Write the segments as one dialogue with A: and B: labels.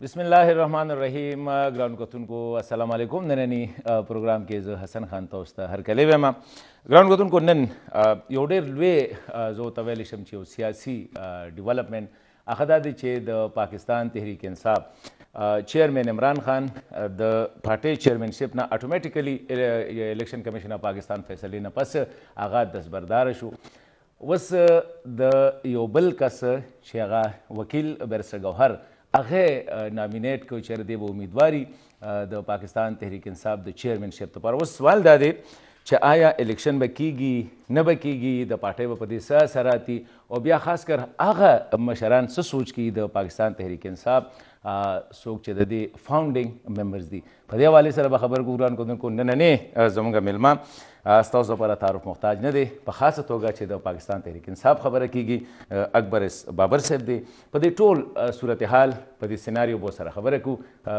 A: بسم الله الرحمن الرحیم. ګران کتونکو السلام علیکم. نننی پروګرام کې زه حسن خان تاسو ته هرکلی وایم. ګران کتونکو نن یو ډېر لوی زه ورته ویلی شم چې یو سیاسي ډیولپمنټ هغه دا دی چې د پاکستان تحریک انصاف چیرمین عمران خان د پارټۍ چیرمنشپ نه اټومیټیکلی الیکشن کمیشن اف پاکستان فیصلې نه پس هغه دستبردار شو. اوس د یو بل کس چې هغه وکیل بیرسټر ګوهر هغه نامینیټ کو چې دی به امیدواري د پاکستان تحریک انصاف د چیرمنشپ لپاره. اوس سوال دا دی چې آیا الیکشن به کیږي نه به کیږي، د پارټۍ به په دې څه اثر راتي، او بیا خاص کر هغه مشران څه سوچ کوي د پاکستان تحریک انصاف څوک چې د دې فاؤنډینګ ممبرز دي. په دې حوالې سره به خبر کوو. ګران کتونکو نننې زموږ میلمه ستاسو لپاره تعارف محتاج نه دی، په خاصه توګه چې د پاکستان تحریک انصاف خبره کیږي. اکبر بابر صاحب دی. په دې ټول صورتحال په دې سیناریو به سره خبره کوو.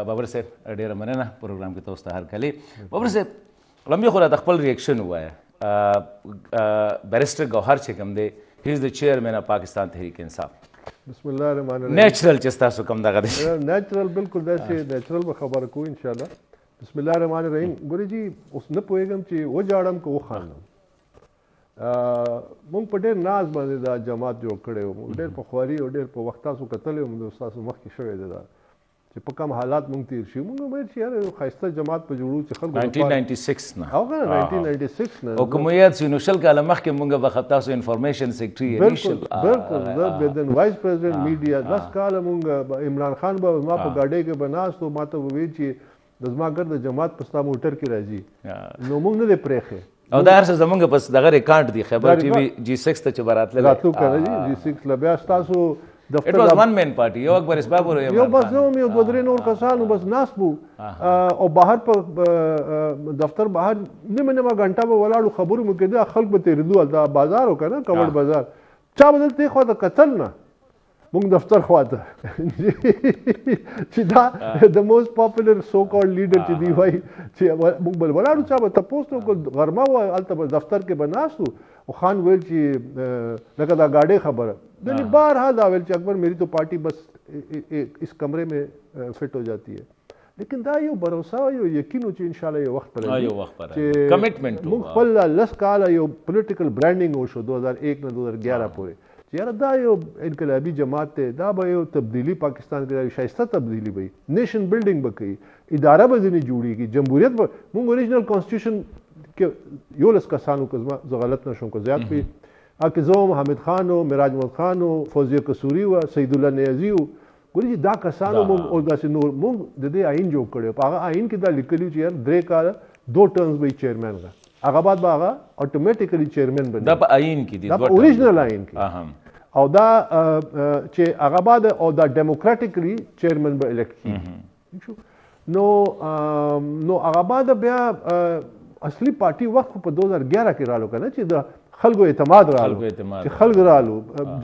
A: بابر صاحب ډېره مننه پروګرام کې تاسو ته هرکلی. بابر صاحب لمبي خو راته خپل ریاکشن ووایه. بیرسټر ګوهر چې کوم دی هی از د چیرمین اف پاکستان تحریک انصاف.
B: بسم الله الرحمن الرحیم.
A: نیچرل چې ستاسو کوم دغه دی
B: نیچرل بالکل داسې نیچرل به خبره کوو ان شاء الله. بسم الله الرحمن الرحیم. ګورې جی اوس نه پوهېږم چې وجاړم که وخاندم. موږ په ډېر ناز باندې دا جماعت جوړ کړی و، ډېر په خواري او ډېر په وخت تاسو کتلی وم د ستاسو مخکې شوی دی دا چې په کوم حالات موږ تېر شي. موږ ویل چې یاره یو ښایسته جماعت په جوړو چې خلکو
A: 1996 نه
B: او که 1996 نه
A: او که مو یاد شي نو شل کاله مخکې موږ به تاسو انفارمیشن سیکرټري
B: بالکل زه د وایس پرزیډنټ میډیا 10 کاله موږ عمران خان به ما په ګاډۍ کې به ناست و، ما ته به ویل چې د زما ګرد د جماعت په ستا موټر کې راځي، نو موږ نه دی پرېښی.
A: او دا هر څه زمونږ پس دغه ریکارډ دی. خیبر ټي وي G6 ته چې به
B: راتلو که نه جي G6 له بیا ستاسو
A: It was one man party. یو اکبر اسباب
B: یو بس زه هم یو دوه درې نور کسانو بس ناست وو او بهر په دفتر بهر نیمه نیمه ګنټه به ولاړو، خبرو مو کېده، خلک به تېرېدو. دا بازار و که نه کور بازار، چا به دلته دې خوا ته کتل نه، موږ دفتر خوا ته چې دا د موسٹ پاپولر سو کالډ لیډر چې دی وایي چې موږ بل ولاړو، چا به تپوس نه وکړ، غرمه وه هلته به دفتر کې به ناست وو. او خان ویل چې لکه دا گاڑی خبر ہے بہرحال دا ویل چې اکبر میری تو پارٹی بس اس کمرے میں فٹ ہو جاتی ہے. لیکن دا یو بروسه یو یقین و چې انشاءالله یو وخت پر چې کمټمنټ موږ خپل لس کاله یو پولیټیکل برانډینګ وشو 2001 نه 2011 پورې چې یاره دا یو انقلابي جماعت دی، دا به یو تبدیلی پاکستان کې یو ښایسته تبدیلی به نیشن بلډینګ به کوي، اداره به ځینې جوړېږي، جمهوریت به موږ اوریجنل کانسټیټیوشن کې 11 کسانو که زه غلط نه شم که زیات وي هکې زه وم، حامد خان و، مراج محمد خان و، فوزیه قصوري وه، سید الله نیازي و. ګورې چې دا کسانو موږ او داسې نور موږ د دې آئین جوړ کړی. په هغه آئین کې دا لیکلي چې یار 3 کاله 2 ټرمز به چیرمین غه هغه بعد به هغه اټومیټیکلی چیرمین بني.
A: دا په آئین کې دي،
B: دا په اوریجنل آئین کې، او دا چې هغه بعد او دا ډیموکراټیکلی چیرمین به الیکټ کیږي. نو هغه بعد بیا اصلي پارټي وخت په 2011 کې رالو که نه چې د خلکو اعتماد رالو، چې خلک رالو،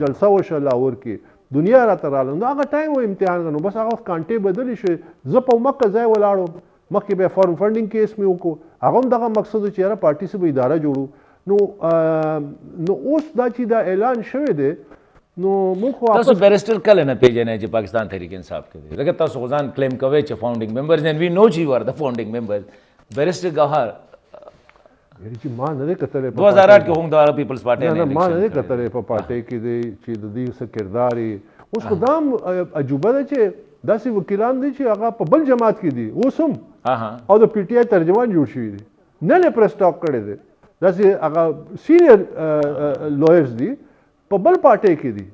B: جلسه وشوه لاهور کې، دنیا راته رالو. نو هغه ټایم و امتحان، نو بس هغه وخت کانټې بدلې شوې. زه په مکه ځای ولاړم، مخکې بیا فارم فنډینګ کیس مې وکړو، هغه هم دغه مقصد و چې یاره پارټي سه به اداره جوړو. نو اوس دا چې دا اعلان شوی دی نو موږ خو
A: تاسو بیرسټر کله نه پیژنئ چې پاکستان تحریک انصاف کې دی؟ لکه تاسو خو ځان کلیم کوئ چې فاؤنډینګ ممبرز اینڈ وی نو چې یو آر د فاؤنډینګ ممبرز. بیرسټر ګوهر
B: چې ما نه دی کتلی
A: 2008 کې هم د پیپلز پارټۍ
B: نه ما نه دی کتلی په پارټۍ کې دی چې د دې څه کردار یې. اوس خو دا هم عجوبه ده چې داسې وکیلان دي چې هغه په بل جماعت کې دي اوس هم، او د پی ټي آی ترجمان جوړ شوي دي، نه یې پریس ټاک کړی دی، داسې هغه سینیر لویرز دي په بل پارټۍ کې دي،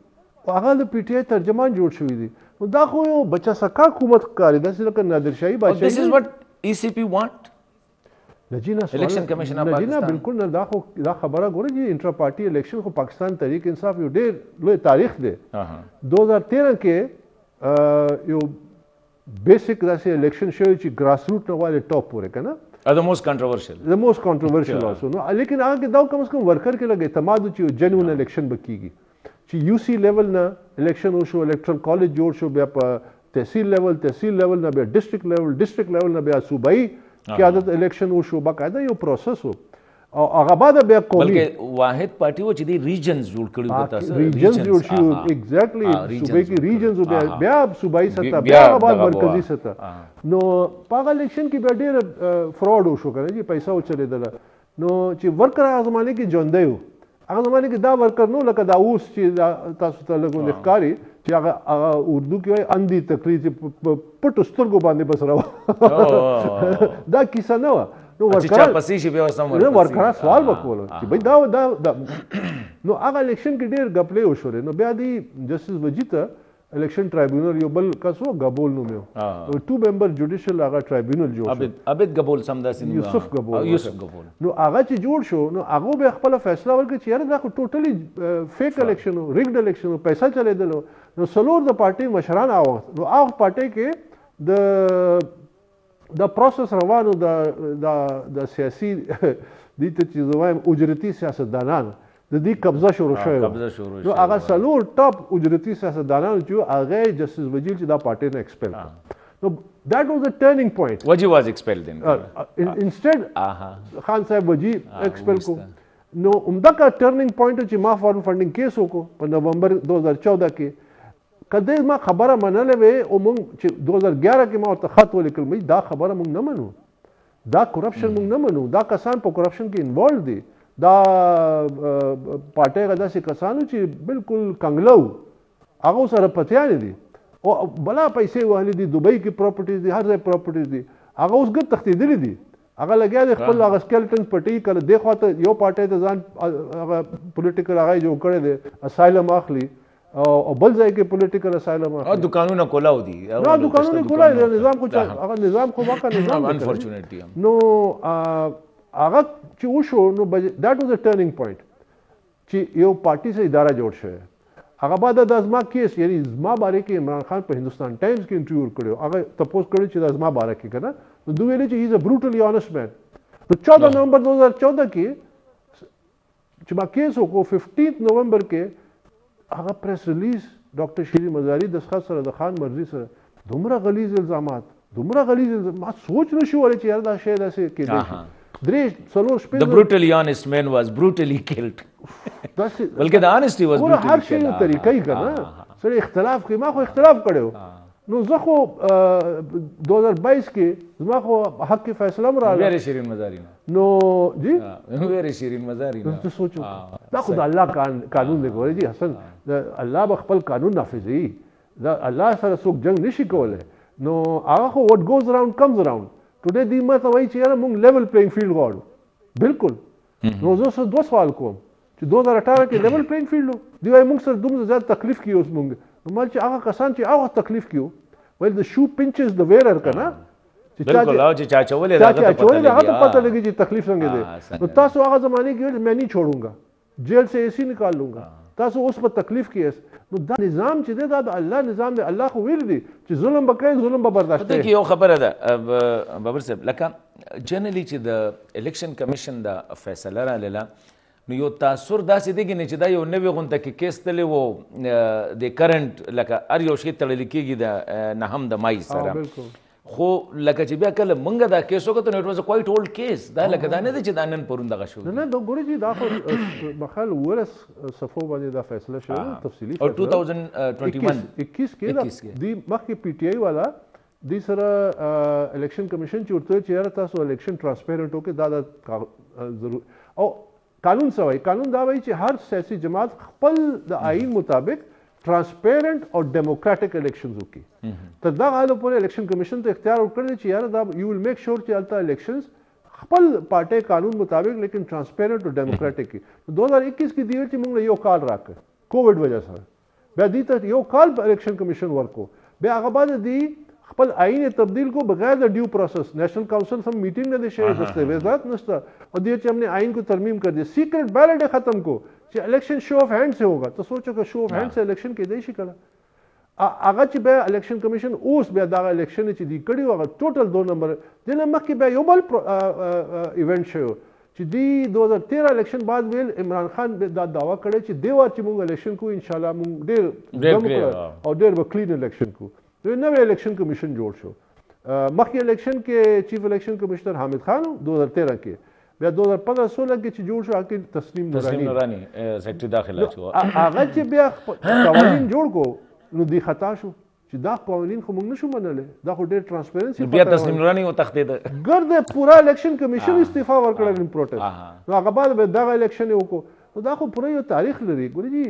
B: هغه د پی ټي آی ترجمان جوړ شوي دي. نو دا خو یو بچه سکا حکومت ښکاري، داسې لکه نادرشاهي بادشاهي.
A: This is what ECP want.
B: الیکشن کمیشن اف پاکستان بالکل نه. دا خو دا خبره ګوره چې انټرا پارټي الیکشن خو پاکستان تحریک انصاف یو ډېر لوی تاریخ دی. 2013 کې یو بیسک داسې الیکشن شوی چې ګراس روټ نه والے ټاپ پورې که نه
A: the most controversial
B: also. نو لیکن هغه کې دا کم از کم ورکر کې لږ اعتماد و چې یو جنون الیکشن به کېږي، چې یو سی لیول نه الیکشن وشو، الیکټرل کالج جوړ شو، بیا په تحصیل لیول نه بیا ډسټرکټ لیول نه بیا صوبایي قیادت الیکشن وشو، باقاعده یو پروسس و. او هغه بعد بیا قومي
A: بلکې واحد پارټي و چې دی ریجنز جوړ کړي و تاسو
B: ریجنز جوړ شو ایگزیکټلی صوبې کې ریجنز بیا صوبایي سطح بیا هغه بعد مرکزی سطح نو په الیکشن کې بیا ډېر فراډ وشو کنه چې پیسې وچلیدل نو چې ورکر هغه زمانه کې ژوندی و هغه زمانه کې دا ورکر نو لکه دا اوس چې تاسو ته لګون ښکاری چې هغه اردو کې وایي اندھی تقریر چې پټو سترګو باندې بس راو دا کیسه نه وه نو ورکران سوال وکولو چې بھائی دا نو هغه الیکشن کې ډېر غپلې وشولې نو بیا دی جسټس وجی ته الیکشن ټرایبیونل یو بل کس و غبول نوم یو 2 ممبر جوډیشل هغه ټرایبیونل جوړ
A: عبید غبول سمداسي
B: یوسف غبول نو هغه چې جوړ شو نو هغه به خپل فیصله ورکړي چې یاره دا خو ټوټلی فیک الیکشن و ریګډ الیکشن و پیسې چلیدل نو څلور د پارټي مشران نو هغه پارټي کې د پروسس روانو د سیاسي دې ته چې زه وایم اجرتي سیاستدانان د دې قبضه شروع شوی نو هغه څلور ټاپ اجرتي سیاستدانان چې هغه جسټس وجیل چې دا پارټي نه ایکسپیل نو that was the turning point
A: Waji was expelled then
B: instead خان صاحب وجی ایکسپیل کو نو عمدہ کا ټرننګ پوینټ چې ما فارم فنډینګ کیس وکړو په نومبر 2014 کې کله ما خبره منلې وې او موږ چې 2011 کې ما ورته خط ولیکل مې دا خبره موږ نه منو دا کرپشن موږ نه منو دا کسان په کرپشن کې انوالو دي دا پارټي غدا سي کسانو چې بالکل کنګلو هغه سره پتیان دي او بلا پیسې وهلې دي دوبۍ کې پراپرټیز دي هر ځای پراپرټیز دي هغه اوس ګټ تختیدلې دي هغه لګیا دي خپل هغه سکیلټن پټي کړه دی خو ته یو پارټي ته ځان هغه پولیټیکل هغه جوړ کړی دی اسایلم اخلي او بل ځای کې پولیټیکل اسایلم
A: او دکانونه کولاو دي
B: نو دکانونه کولاو دي نظام کو هغه نظام خو واقع نظام
A: انفورچونټلی
B: نو هغه چې وشو نو that was a turning point چې یو پارټي سره اداره جوړ شوی هغه بعد د ازما کیس یعنی زما باره کې عمران خان په هندوستان ټایمز کې انټرویو کړو هغه تپوس کړی چې د ازما باره کې کنه نو دوی ویلي چې هی از ا بروټلی آنست مین نو 14 نومبر 2014 کې چې ما کیس وکړو 15 نومبر کې هغه پریس ریلیز ډاکټر شیرین مزاری د ښځ سره د خان مرزي سره دومره غلیظ الزامات ما سوچ نشو ولې چې یار دا شی داسې کېدای درې څلور شپې
A: the brutally honest man was brutally killed بلکې the honesty was brutally
B: هر شی یو طریقې کنه سره اختلاف کوي ما خو اختلاف کړو نو زه خو 2022 کې زما خو حق کې فیصله مراله
A: ویری شیرین مزاری
B: نو جی
A: ویری شیرین مزاری
B: ته سوچو دا خو د الله قانون دی ګورې جی حسن الله به خپل قانون نافذوي دا الله سره څوک جنگ نشي کولای نو هغه خو what goes around comes around ټوډے دی ماته وایي چې یاره موږ لیول پلینګ فیلډ غواړو بالکل نو زه سره دوه سوال کوم چې 2018 کې لیول پلینګ فیلډ و دی وایي موږ سره دومره زیات تکلیف کیو اوس موږ نو مال چې هغه کسان چې هغه تکلیف کیو ویل د شو پینچز د ویرر کنه
A: بالکل او چې چا چولې
B: هغه ته پته لګي چې تکلیف څنګه دی نو تاسو هغه زمانه کې ویل मैं नहीं छोड़ूंगा जेल से ऐसी निकाल लूंगा تاسو اوس په تکلیف کې نو دا نظام چې دی دا د الله نظام دی الله خو ویل دی چې ظلم به کوي ظلم به برداشت کوي
A: یو خبره ده بابر صاحب لکه جنرالي چې د الیکشن کمیشن د فیصله را لاله نو یو تاثر داسې دی چې دا یو نوې غونډه کې کیس تللی و د کرنټ لکه هر یو شی تړلی کېږي د نهم د مای سره خو لکه چې بیا کله مونږ دا کیس وکړو نو اټ واز ا کوایټ اولډ کیس دا لکه دا نه دی چې دا نن پرون دغه شو
B: نه دا ګورې چې دا خو مخال ورس صفو باندې دا فیصله شوی تفصیلی
A: او 2021
B: کې دی مخکې پی ټی آی والا دی سره الیکشن کمیشن چې ورته چې یاره تاسو الیکشن ټرانسپیرنٹ وکړئ دا ضرور او قانون څه وایي قانون دا وایي چې هر سیاسي جماعت خپل د آئین مطابق ट्रांसपेरेंट और democratic elections होगी तब दा हाल ऊपर इलेक्शन कमीशन तो इख्तियार करने चाहिए यार दा यू विल मेक श्योर कि अलता इलेक्शंस खपल पार्टी कानून मुताबिक लेकिन ट्रांसपेरेंट और डेमोक्रेटिक की 2021 की दिवस की मुंगले यो काल राख कोविड वजह से बे दी तक यो काल इलेक्शन कमीशन वर्क को बे आगाबाद दी खपल आईन तब्दील को बगैर the due process national council सम मीटिंग ने देशे दस्तावेजात नस्ता और दिए हमने आईन को तरमीम कर दिया सीक्रेट बैलेट खत्म को इलेक्शन शो ऑफ हैंड से होगा तो सोचो कि शो ऑफ हैंड से इलेक्शन के देशी करा आगा ची बे इलेक्शन कमीशन उस बे दागा इलेक्शन ची दी कड़ी होगा टोटल 2 नंबर दिन मक्की बे योबल इवेंट शो ची दी 2013 इलेक्शन बाद वेल इमरान खान बे दावा करे ची देवा ची मुंग इलेक्शन को इंशाल्लाह मुंग देर और देर व क्लीन इलेक्शन को तो नवे इलेक्शन कमीशन जोड़ शो मक्की इलेक्शन के चीफ इलेक्शन कमिश्नर हामिद खान 2013 के بیا 2015-16 کې چې جوړ شو هغه تسنیم
A: نورانی سیکرټری داخله شو
B: هغه چې بیا قوانین جوړ کو نو دی خطا شو چې دا قوانین خو موږ نشو منلی دا خو ډېر ټرانسپیرنسي
A: بیا تسنیم نورانی وتښتېده
B: ګرد پورا الیکشن کمیشن استعفا ورکړل ان پروټیسټ نو هغه بعد به دغه الیکشن یې وکړو نو دا خو پوره یو تاریخ لري ګورې جي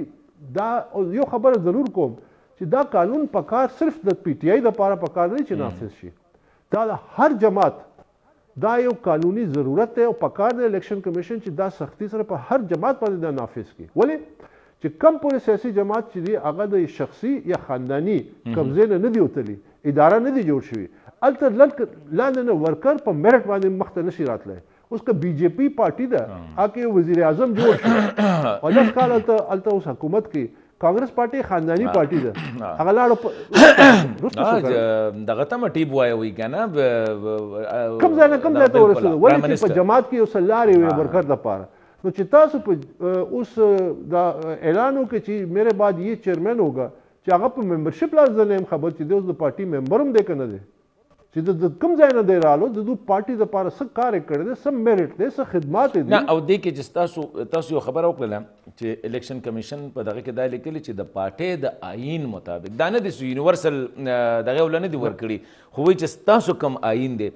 B: دا یو خبره ضرور کوم چې دا قانون پکار صرف د پی ټی آی دپاره پکار دی چې نافذ شي دا د هر جماعت دا یو قانوني ضرورت دی او پکار دی الیکشن کمیشن چې دا سختی سره په هر جماعت باندې دا نافذ کړي ولې چې کم پورې سیاسي جماعت چې دی هغه د شخصي یا خانداني قبضې نه دی وتلی اداره نه دی جوړ شوي هلته لاندې نه ورکر په میرټ باندې مخ ته نشي راتلی اوس که بی جے پی پارټي ده هغه کې وزیر اعظم جوړ شو او 10 کال هلته اوس حکومت کوي کانګرس پارټي خانداني پارټي ده هغه لاړو
A: دغه ته مټیب وایي کنه
B: کوم ځای ته ورسېدو ولې چې په جماعت کې یو څه لارې وې ورکر دپاره نو چې تاسو په اوس دا اعلان وکړي چې میرے بعد یہ چیئرمین ہوگا چې هغه په ممبرشپ لاس زه نه یم خبر چې دی اوس د پارټي ممبر هم دی که نه دی چې د کوم ځای نه دی رالو د دوی پارټي دپاره څه کار یې کړی دی څه میرټ دی څه خدمات یې دي
A: نه او دې کې چې تاسو یو خبره وکړله چې الیکشن کمیشن په دغه کې دا لیکلي چې د پارټۍ د آیین مطابق دا نه دي سو یونیورسل دغه وله نه دي ورکړي خو وایي چې ستاسو کوم آیین دی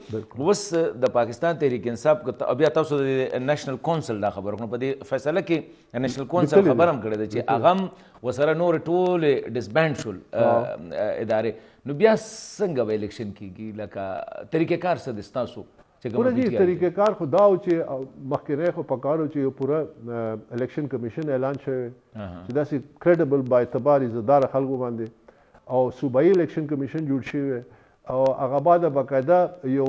A: اوس د پاکستان تحریک انصاف بیا تاسو د نیشنل کونسل دا خبره وکړو په دې فیصله کې نیشنل کونسل خبره هم کړې ده چې هغه هم ورسره نور ټولې ډسبینډ شول ادارې نو بیا څنګه به الیکشن کیږي لکه طریقه کار څه دی ستاسو
B: پوره جی طریقه کار خو دا و چې مخکې خو پکار و چې یو پوره الیکشن کمیشن اعلان شوی چې داسې کریډیبل با اعتبار عزتدار خلکو باندې او صوبایي الیکشن کمیشن جوړ شوی او هغه بعد باقاعده یو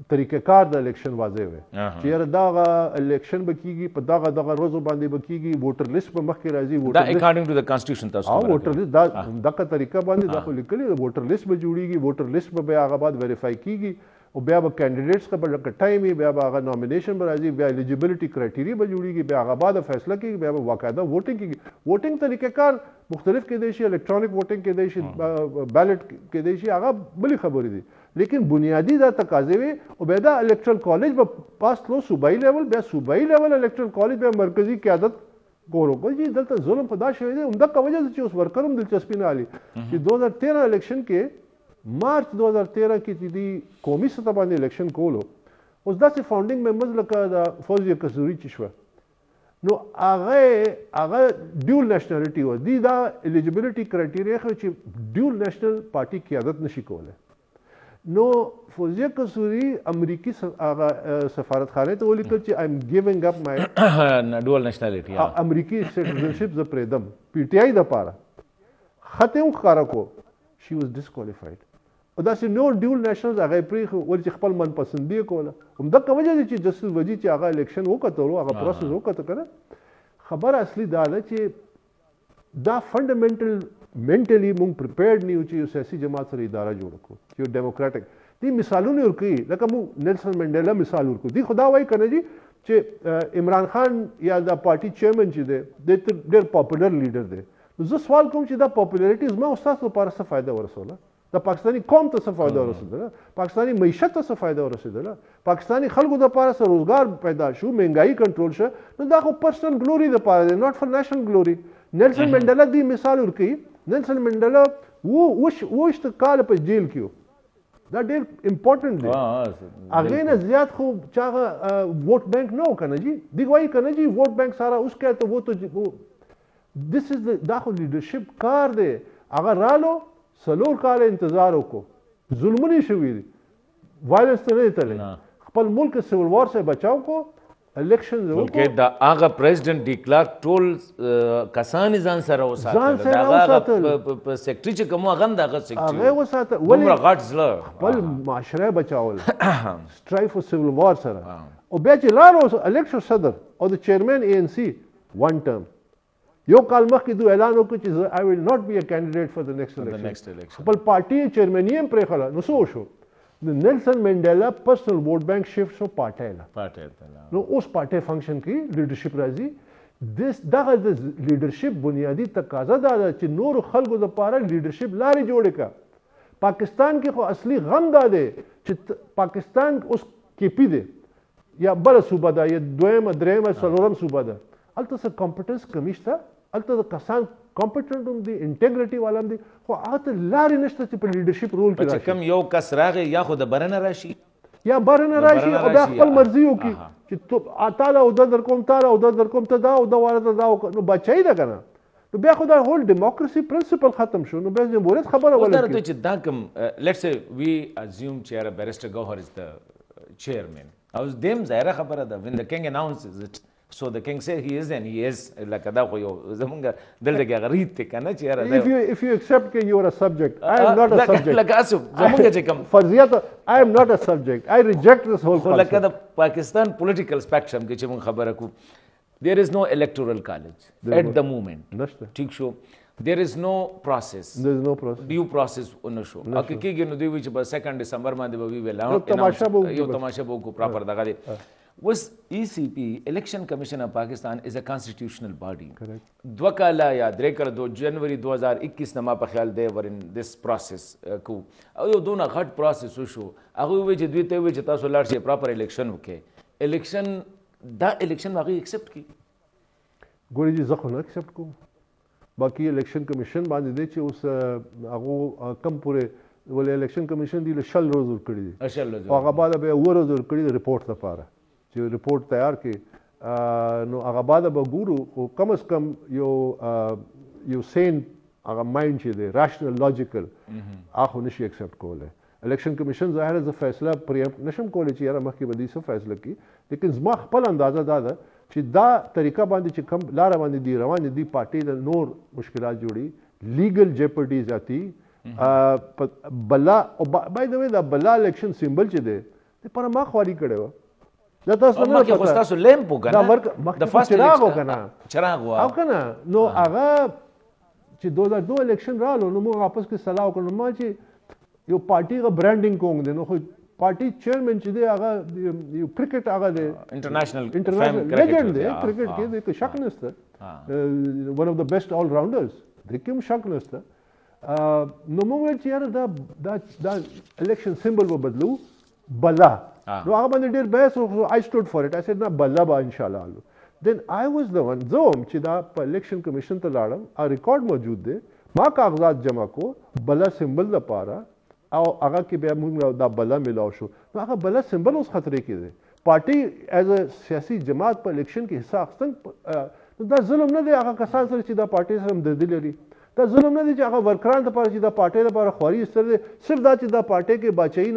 B: طریقه کار د الیکشن واضح وي چې یاره دغه الیکشن به کیږي په دغه ورځو باندې به کیږي ووټر لیست به مخکې راځي
A: دا اکارډینګ ټو د کانسټیټیوشن تاسو
B: ووټر لیست دا دغه طریقه باندې دا خو لیکلي ووټر لیست به جوړیږي ووټر لیست به هغه بعد ویریفای کیږي او بیا به کینډیډیټس کا به لکه ټایم بیا به هغه نامینیشن به راځي بیا الیجیبلټي کرایټیریا به جوړیږي بیا هغه بعد فیصله کیږي بیا به باقاعده ووټینګ کیږي ووټینګ طریقه کار مختلف کېدای شي الکترونیک ووټینګ کېدای شي بیلټ کېدای شي هغه بلې خبرې دي لیکن بنیادی دا تقاضے وي او بیا دا الیکټرل کالج به پاس تلو صوبایي لیول بیا صوبایي لیول الیکټرل کالج بیا مرکزي قیادت کولو کوي چې دلته ظلم خدا شوی دی همدغه وجه چې اوس ورکر هم دلچسپي نه علي چې 2013 الیکشن کې مارچ 2013 کې چې دی قومي سطح باندې الیکشن کولو اوس داسې فاونډینګ ممبرز لکه د فوزیه کسوري چې شوه نو هغه ډیول نیشنلټي و دی دا الیجیبلټي کرایټیریا خو چې ډیول نیشنل پارټي قیادت نشي کولی نو فوزیه کسوري امریکي سفارتخانه ته ولیکل چې آی ایم ګیونګ اپ مای
A: ډول نیشنلټي
B: امریکي سټیزنشپ زه پرېږدم پی ټی آی دپاره خط یې هم ښکاره کو شي واز ډسکوالیفاید او داسې نور ډیول نیشنلز هغه یې پرېښو ولې چې خپل منپسندي یې کوله همدغه وجه دی چې جسټس وجي چې هغه الیکشن وکتلو هغه پروسس وکته که نه خبره اصلي دا ده چې دا فنډامنټل منټلی مونږ پریپیرډ نه یو چې یو سیاسي جماعت سره اداره جوړه کړو یو ډیموکراټک دې مثالونه ورکوي لکه مونږ نیلسن منډیلا مثال ورکو دی خدا وایي که نه جي چې عمران خان یا دا پارټي چیرمن چې دی دی ډېر پاپولر لیډر دی نو زه سوال کوم چې دا پاپولاریټي زما او ستاسو لپاره څه فایده ورسوله د پاکستاني قوم ته څه فایده ورسېدله پاکستاني معیشت ته څه فایده ورسېدله پاکستاني خلکو دپاره څه روزګار پیدا شو مهنګایي کنټرول شو نو دا خو پرسنل ګلوري دپاره دی ناټ فار نیشنل ګلوري نیلسن منډیلا دی مثال ورکوي نیلسن منډیلا اوویشت کاله په جیل کې و دا ډېر امپورټنټ دی هغې نه زیات خو چې هغه ووټ بینک نه و که نه جي دی وایي که نه جي ووټ بینک سارا اوس که ته وہ تو دس از دا خو لیډرشپ کار دی هغه رالو څلور کاله انتظار وکړو ظلمونه یې شوي دي وایلنس ته نه دی تللی خپل ملک سیول وار څخه بچاو کو الیکشن
A: بلکې د هغه پریزیډنټ ډیکلارک ټول کسان ځان سره وساتل د هغه په سیکټري چې کوم هغه دغه سیکټري
B: هغه وساتل
A: ولې غټ زړه
B: خپل معاشره بچاول سټرایف او سیول وار سره او بیا چې لاړو الیکشن صدر او د چیرمن اے ان سی ون ټرم یو کال مخکې دوی اعلان وکړ چې آی ویل ناٹ بی ا کینډیډیټ فار د نیکسټ الیکشن خپل پارټي چیرمن یې پرېښله نو څه وشو د نیلسن منډیلا پرسنل ووټ بینک شفټ شو پارټۍ ته نو اوس پارټۍ فنکشن کوي لیډرشپ راځي دغه د لیډرشپ بنیادي تقاضا دا ده چې نورو خلکو دپاره لیډرشپ لارې جوړې کړه پاکستان کې خو اصلي غم دا دی چې پاکستان اوس KP دی یا بل صوبه ده یا دویمه درېیمه څلورم صوبه ده هلته څه کمپټنس کمی شته هلته د کسان کمپټنټ هم دي انټیګریټي والا هم دي خو هغه ته لارې نشته چې په لیډرشپ رول کې
A: چې کم یو کس راغی یا خو د برنه راشي
B: یا بارنه راشي او بیا خپل مرضي وکړي چې تعالی او در کوم تعالی او در کوم ته دا او دا واره دا نو بچای ده کنه نو بیا خو دا هول ډیموکراسي پرنسپل ختم شو نو بیا جمهوریت خبره
A: ولا ته چې دا کوم لیټس سے وی ازیوم چې بیرسټر گوهر از د چیرمن او دیم ظاهره خبره ده when the king announces it so the king said he is and he is لکه دا خو یو زمونږ دلته کې غریب ته کنه چې یاره
B: if you accept that you are a subject I am not a subject
A: لکه اسو زمونږ چې کوم
B: فرضیت I am not a subject I reject this whole concept
A: لکه د پاکستان پولیټیکل سپیکټرم کې چې مونږ خبره کو there is no electoral college at the moment
B: نشته
A: ٹھیک شو there is no process due process ونشو اکه کېږي نو دوی وی چې په 2 ډیسمبر باندې به وی ویل یو تماشا به کو پراپر دغه دی was ECP election commission of Pakistan is a constitutional body دو کاله یا درې کاله 2 جنوري 2021 نما په خیال دی ور in this process کو او یو دونه غټ پروسس وشو هغه وی چې دوی ته وی چې تاسو لاړ شئ پراپر الیکشن وکړي الیکشن دا الیکشن هغه ایکسپټ کی
B: ګورې چې زه خو نه ایکسپټ کوم باقي الیکشن کمیشن باندې دی چې اوس هغه کم پورې ول الیکشن کمیشن دی له شل روز ورکړي دي او هغه بعد به ور روز ورکړي د ریپورت لپاره چې ریپورت تیار کړي نو هغه بعد به ګورو او کم از کم یو سین هغه مایند چې دی راشنل لاجیکل هغه نشي ایکسپټ کولی الیکشن کمیشن ظاهره زه فیصله پرې نشم کولی چې یاره مخکې به دوی څه فیصله کړي لیکن زما خپل اندازه دا ده چې دا طریقه باندې چې کم لاره باندې دی روان دي پارټۍ د نور مشکلات جوړي لیګل جیپرډي زیاتی بلا او بای د وی دا بلا الیکشن سیمبل چې دی د پر ما خواري کړي و دا تاسو نه
A: پته دا تاسو لیمپ وګنه
B: د فاست چراغ وګنه
A: چراغ وا
B: او کنه نو هغه چې 2002 الیکشن رالو نو موږ واپس کې صلاح وکړو ما چې یو پارټي غو برانډینګ کوم دي نو خو پارټي چیرمن چې دی هغه یو کرکټ هغه دی
A: انټرنیشنل
B: لیجنډ دی کرکټ کې د شک نشته ون اف د بیسټ آل راونډرز د کوم شک نشته نو موږ چې یاره دا الیکشن سیمبل و بدلو بلا نو هغه باندې ډېر بحث وکړو I stood for it I said نه بلا به انشاءالله الو then I was the one زه هم چې دا په الیکشن کمیشن ته لاړم ریکارډ موجود دی ما کاغذات جمع کو بلا سیمبل لپاره او هغه کې بیا موږ دا بلا ملاو شو نو هغه بلا سیمبل اوس خطرې کې دی پارټي ایز ا سیاسي جماعت په الیکشن کې حصہ اخیستل دا ظلم نه دی هغه کسان سره چې دا پارټي سره همدردي لري دا ظلم نه دی چې هغه ورکران لپاره چې دا پارټي لپاره خواري ایستل دي صرف دا چې دا پارټي کې باچایي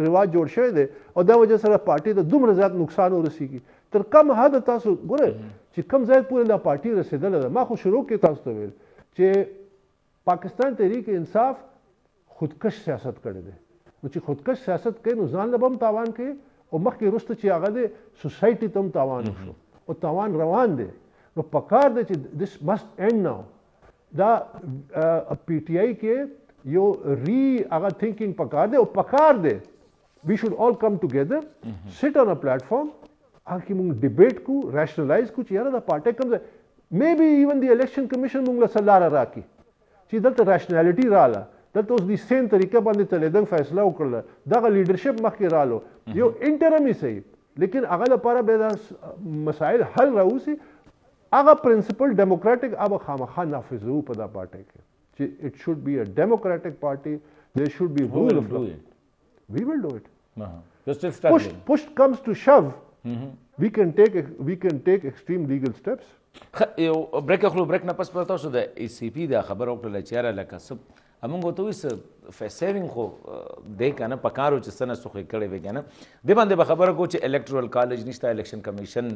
B: رواج جوړ شوی دی او دا وجه سره پارټي ته دومره زیات نقصان ورسیږي تر کم حد تاسو ګوره چې کم ځای پورې دا پارټي رسېدله ده ما خو شروع کې تاسو ته ویل چې پاکستان تحریک انصاف خودکش سیاست کړی دی نو چې خودکش سیاست کوي نو ځان له به هم تاوان کوي او مخکې وروسته چې هغه دی سوسایټي ته هم تاوان وشو او تاوان روان دی نو پکار دی چې دس مسټ اینډ ناو دا پی ټی آئی کې یو هغه تھنکنګ پکار دی او پکار دی وی شوډ آل کم ټوګیدر سیټ آن ا پلیټفارم هغه کې موږ ډیبیټ کو ریشنلایز کو چې یاره دا پارټي کوم ځای مې بي ایون دی الیکشن کمیشن موږ له سلاره راکړي چې دلته ریشنالټي رااله دلته اوس د سیم طریقه باندې چلېدل فیصله وکړله دغه لیډرشپ مخکې رالو یو انټرم یې صحیح لیکن هغه لپاره به دا مسایل حل راوځي هغه پرنسپل ډیموکراټک هغه خامخا نافذ وو په دا پارټي کې چې اټ شوډ بی ا ډیموکراټک پارټي there should be rule of law we will do it push comes to shove we can take extreme legal steps
A: یو بریک اخلو بریک نه پس پتا شو د ای سی پی دا خبر وکړه چې یاره لکه سب امونږ ته وس فیسیوینګ خو دی کنه پکارو چې سنه سخه کړي وي کنه د باندې به خبره کو چې الیکټورل کالج نشته الیکشن کمیشن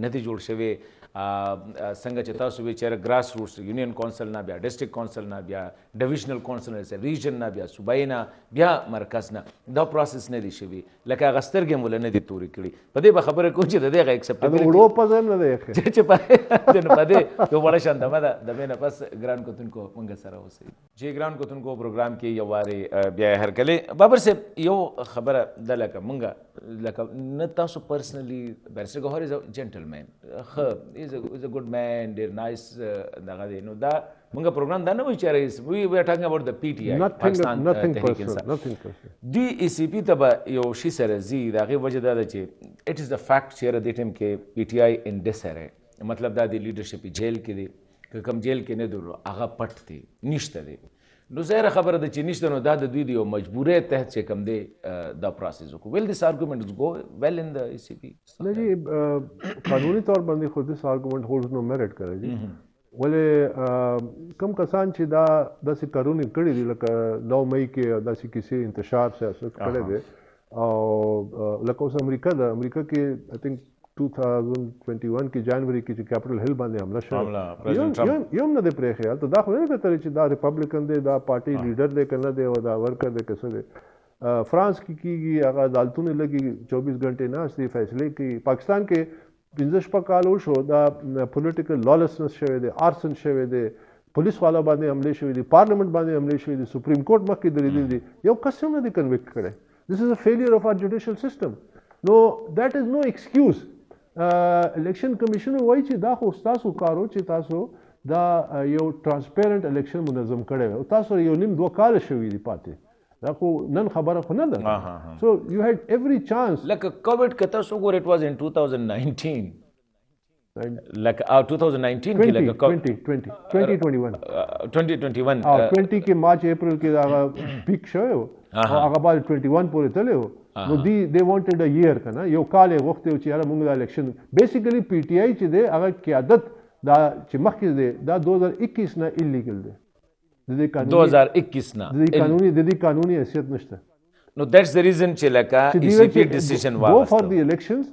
A: نه دی جوړ شوی څنګه چې تاسو وی چیرې ګراس روټس یونین کونسل نه بیا ډیسټریکټ کونسل نه بیا ډیویژنل کونسل نه ریجن نه بیا صوبای نه بیا مرکز نه دا پروسس نه دی شوی لکه غسترګم ول نه دی توري کړي په دې به خبره کو چې دغه ایکسپټیبل
B: وړو پزم نه دی
A: چې په دې یو وړ شاندمه ده د بینه پس ګران کوتونکو مونږ سره اوسئ چې ګران کوتونکو پروګرام کې یو واره بیا هر کله بابر صاحب یو خبره د لکه مونږه لکه نه تاسو پرسنلی بیرسټر ګوهر از ا جنټلمن خ از ا ګډ مین ډیر نایس دغه دی نو دا مونږه پروګرام دا نه وی چاره وی آر ټاکینګ اباوت د پی ټی آی پاکستان تحریک انصاف دی ای سی پی ته یو شی سره زی دا غي وجه دا چې اټ از د فیکٹ چیرې د ټیم کې پی ټی آی ان ډسره مطلب دا د لیډرشپ جیل کې دی که کم جیل کې نه درو هغه پټ دی نشته دی نو ظاهره خبره ده چې نشته نو دا د دوی د یو مجبورۍ تحت چې کوم دی دا پروسس وکړو ویل دس آرګومنټ گو ویل ان د ای سی پی
B: نه جی قانوني طور باندې خو دس آرګومنټ هولډز نو میرټ کوي جی ولې کم کسان چې دا داسې کارونه کړي دي لکه 9 مئی کې داسې کیسې انتشار سیاست کړی دی او لکه اوس امریکا کې آئی تھنک 2021 کې جنوري کې چې کیپټل هیل باندې حمله شوه یو نه دی پرې خیال ته دا خو نه پته چې دا ریپبلیکن دی دا پارټي لیډر دی کنه دی او دا ورکر دی کسه دی فرانس کې کیږي هغه عدالتونه لګي 24 غنټه نه استي فیصله کوي پاکستان کې 15 کال شو دا پولیټیکل لالسنس شوی دی آرسن شوی دی پولیس والا باندې حمله شوی دی پارلیمنت باندې حمله شوی دی سپریم کورټ مخکې درېدل دي یو قسم نه دی کنویکټ کړي this is a failure of our judicial system no that is no excuse الیکشن کمیشن وایي چې دا خو تاسو کارو چې تاسو دا یو ترانسپیرنٹ الیکشن منظم کړی او تاسو یو نیم 2 کال شوي دي پاتې دا خو نن خبره خو نه ده سو یو هیډ ایوری چانس
A: لکه کووډ کته سو ګور اټ واز ان 2019 like 2019 کې لکه
B: 2021 20 کې مارچ اپریل کې دا پیک شوی او هغه بعد 21 پورې تللی نو دی وانټډ ا year کنه یو کال یې غوښتي چې یاره موږ د الیکشن بیسیکلی پی ټی آی چې دی هغه قیادت دا چې مخکې دی دا 2021 نه ایلیګل دی د دې
A: 2021 نه
B: د دې قانوني حیثیت نشته
A: نو دیٹس د ریزن چې لکه ای سی پی ډیسیژن
B: واغسته فور دی الیکشنز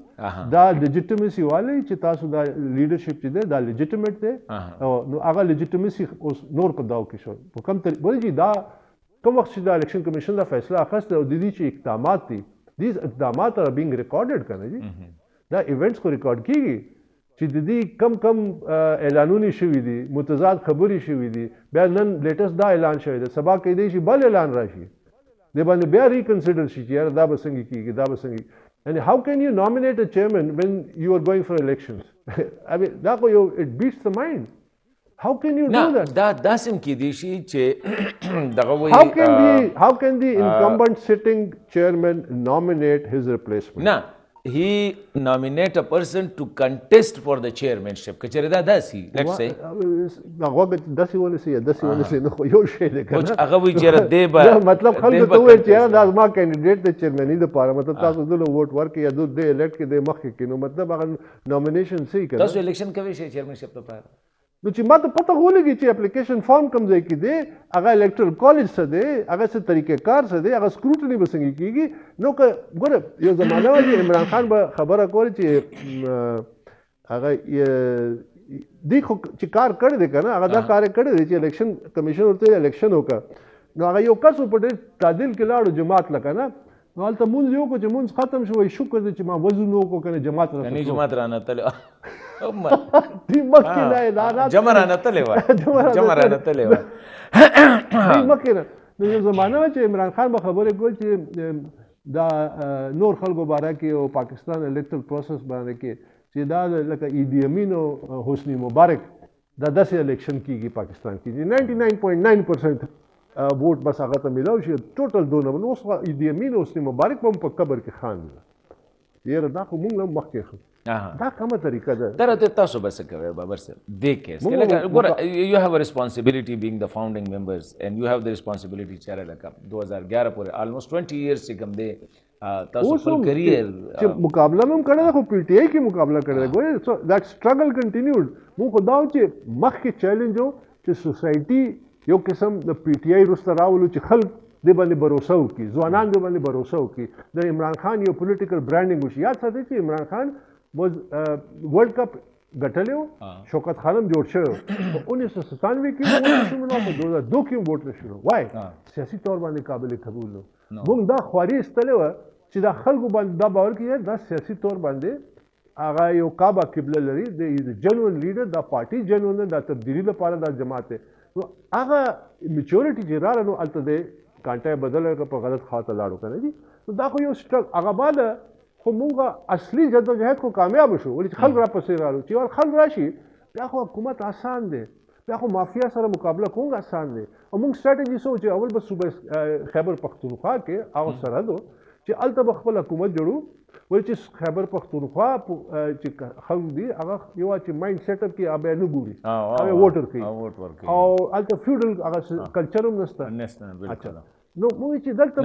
B: دا لیجیټیمیسي والی چې تاسو دا لیډرشپ چې دی دا لیجیټیمیټ دی نو هغه لیجیټیمیسي اوس نور په داو کې شو په کوم طریقه چې دا کوم وخت چې دا الیکشن کمیشن دا فیصله اخیسته او د دې چې اقدامات دي دیز اقدامات are being recorded کنه جی دا ایونټس کو ریکارډ کیږي چې د دې کم اعلانونه شوي دي متضاد خبرې شوي دي بیا نن لیټسټ دا اعلان شوی دی سبا کې دی چې بل اعلان راشي د باندې بیا ریکنسیډر شي چې یار دا به څنګه کیږي دا به څنګه and how can you nominate a chairman when you are going for elections I mean دا خو یو it beats the mind how can you do that
A: دا داسم کې دی شي چې دغه وی
B: how can the incumbent sitting chairman nominate his replacement
A: نه he nominate a person to contest for the chairmanship کچره دا داسي let's say
B: هغه داسي ولسی نو یو شی دی کنه
A: هغه وی چیرې دی به
B: مطلب خلک ته وایي چې دا ما کینډیډیټ د چیرمنۍ لپاره مطلب تاسو دله ووټ ورکړي یا د الیکټ کې د مخکې کینو مطلب هغه نومینیشن سي کنه
A: تاسو الیکشن کوي شي چیرمنشپ لپاره
B: نو چې ما ته پته ولګي چې اپلیکیشن فارم کوم ځای کې دی هغه الیکټرل کالج څه دی هغه څه طریقې کار څه دی هغه سکروټني به څنګه کیږي نو که ګوره یو زمانه وه چې عمران خان به خبره کوله چې هغه دی خو چې کار کړی دی که نه هغه دا کار یې کړی دی چې الیکشن کمیشن ورته الیکشن وکړه نو هغه یو کس په ډېر تعدیل کې لاړو جماعت لکه نه نو هلته مونځ یې وکړو چې مونځ ختم شو وایي شکر دی چې ما وضو نه وکړو که نه
A: جماعت رانه تللی
B: دی مخکې نه اعلانات
A: جمع رانه تللی وه جمع رانه تللی وه
B: دی مخکې نه نو یو زمانه وه چې عمران خان به خبرې کول چې دا نور خلکو باره کې او پاکستان الیکټرل پروسس باندې کې چې دا لکه ایدی امین او حسنی مبارک دا داسې الیکشن کیږي پاکستان کې 99.9% ووټ بس هغه ته میلاو شي ټوټل دونه نو اوس ایدی امین او حسنی مبارک په قبر کې خاندي یاره دا خو مونږ هم مخکې خو دا کومه طریقه ده
A: دا راته تاسو به څه کوئ بابر صاحب دې کیس کې لکه ګوره یو هیو ا ریسپانسبیلیټي بینګ د فاونډینګ ممبرز اینڈ یو هیو د ریسپانسبیلیټي چې لکه 2011 پورې آلموسٹ 20 ایئرز چې کوم دی تاسو خپل کریئر
B: چې مقابله هم کړی خو پی ټی آی کې مقابله کړی ګوره سو دیٹ سټرګل کنټینیوډ مونږ خو دا چې مخکې چیلنج و چې سوسایټي یو قسم د پی ټی آی وروسته راولو چې خلک دې باندې باور وکړي ځوانان دې باندې باور وکړي د عمران خان یو پولیټیکل برانډینګ وشي یاد ساتئ چې عمران خان ورلڈ کپ ګټلی و شوکت خان هم جوړ شوی و 1997 کې ووټ شوی نو په 2002 کې هم ووټ نه شوی وای سیاسي طور باندې قابل قبول و موږ دا خواري ایستلی وه چې دا خلکو باندې دا باور کړي دا سیاسي طور باندې هغه یو کعبه قبله لري د جنون لیډر دا پارټي جنون دا تبدیلي لپاره دا جماعت دی نو هغه میچورټي چې راغله نو هلته دی کانټه بدل کړ په غلط خاطر لاړو کنه جی نو دا خو یو سټرګ هغه بعد خو مونږه اصلي جدوجہد خو کامیاب شو ولې خلک را پسې رالو چې ور خلک راشي بیا خو حکومت آسان دی بیا خو مافیا سره مقابله کوم آسان دی او مونږ سټریټجی سوچ اول به صوبه خیبر پختونخوا کې او سرحدو چې الته خپل حکومت جوړو ول چې خیبر پختونخوا چې خلک دي هغه یو چې مایند سیټ اپ کې ابه نه ګوري هغه ووټر کوي او الته فیوډل هغه کلچر هم نشته بالکل نو موږ چې دلته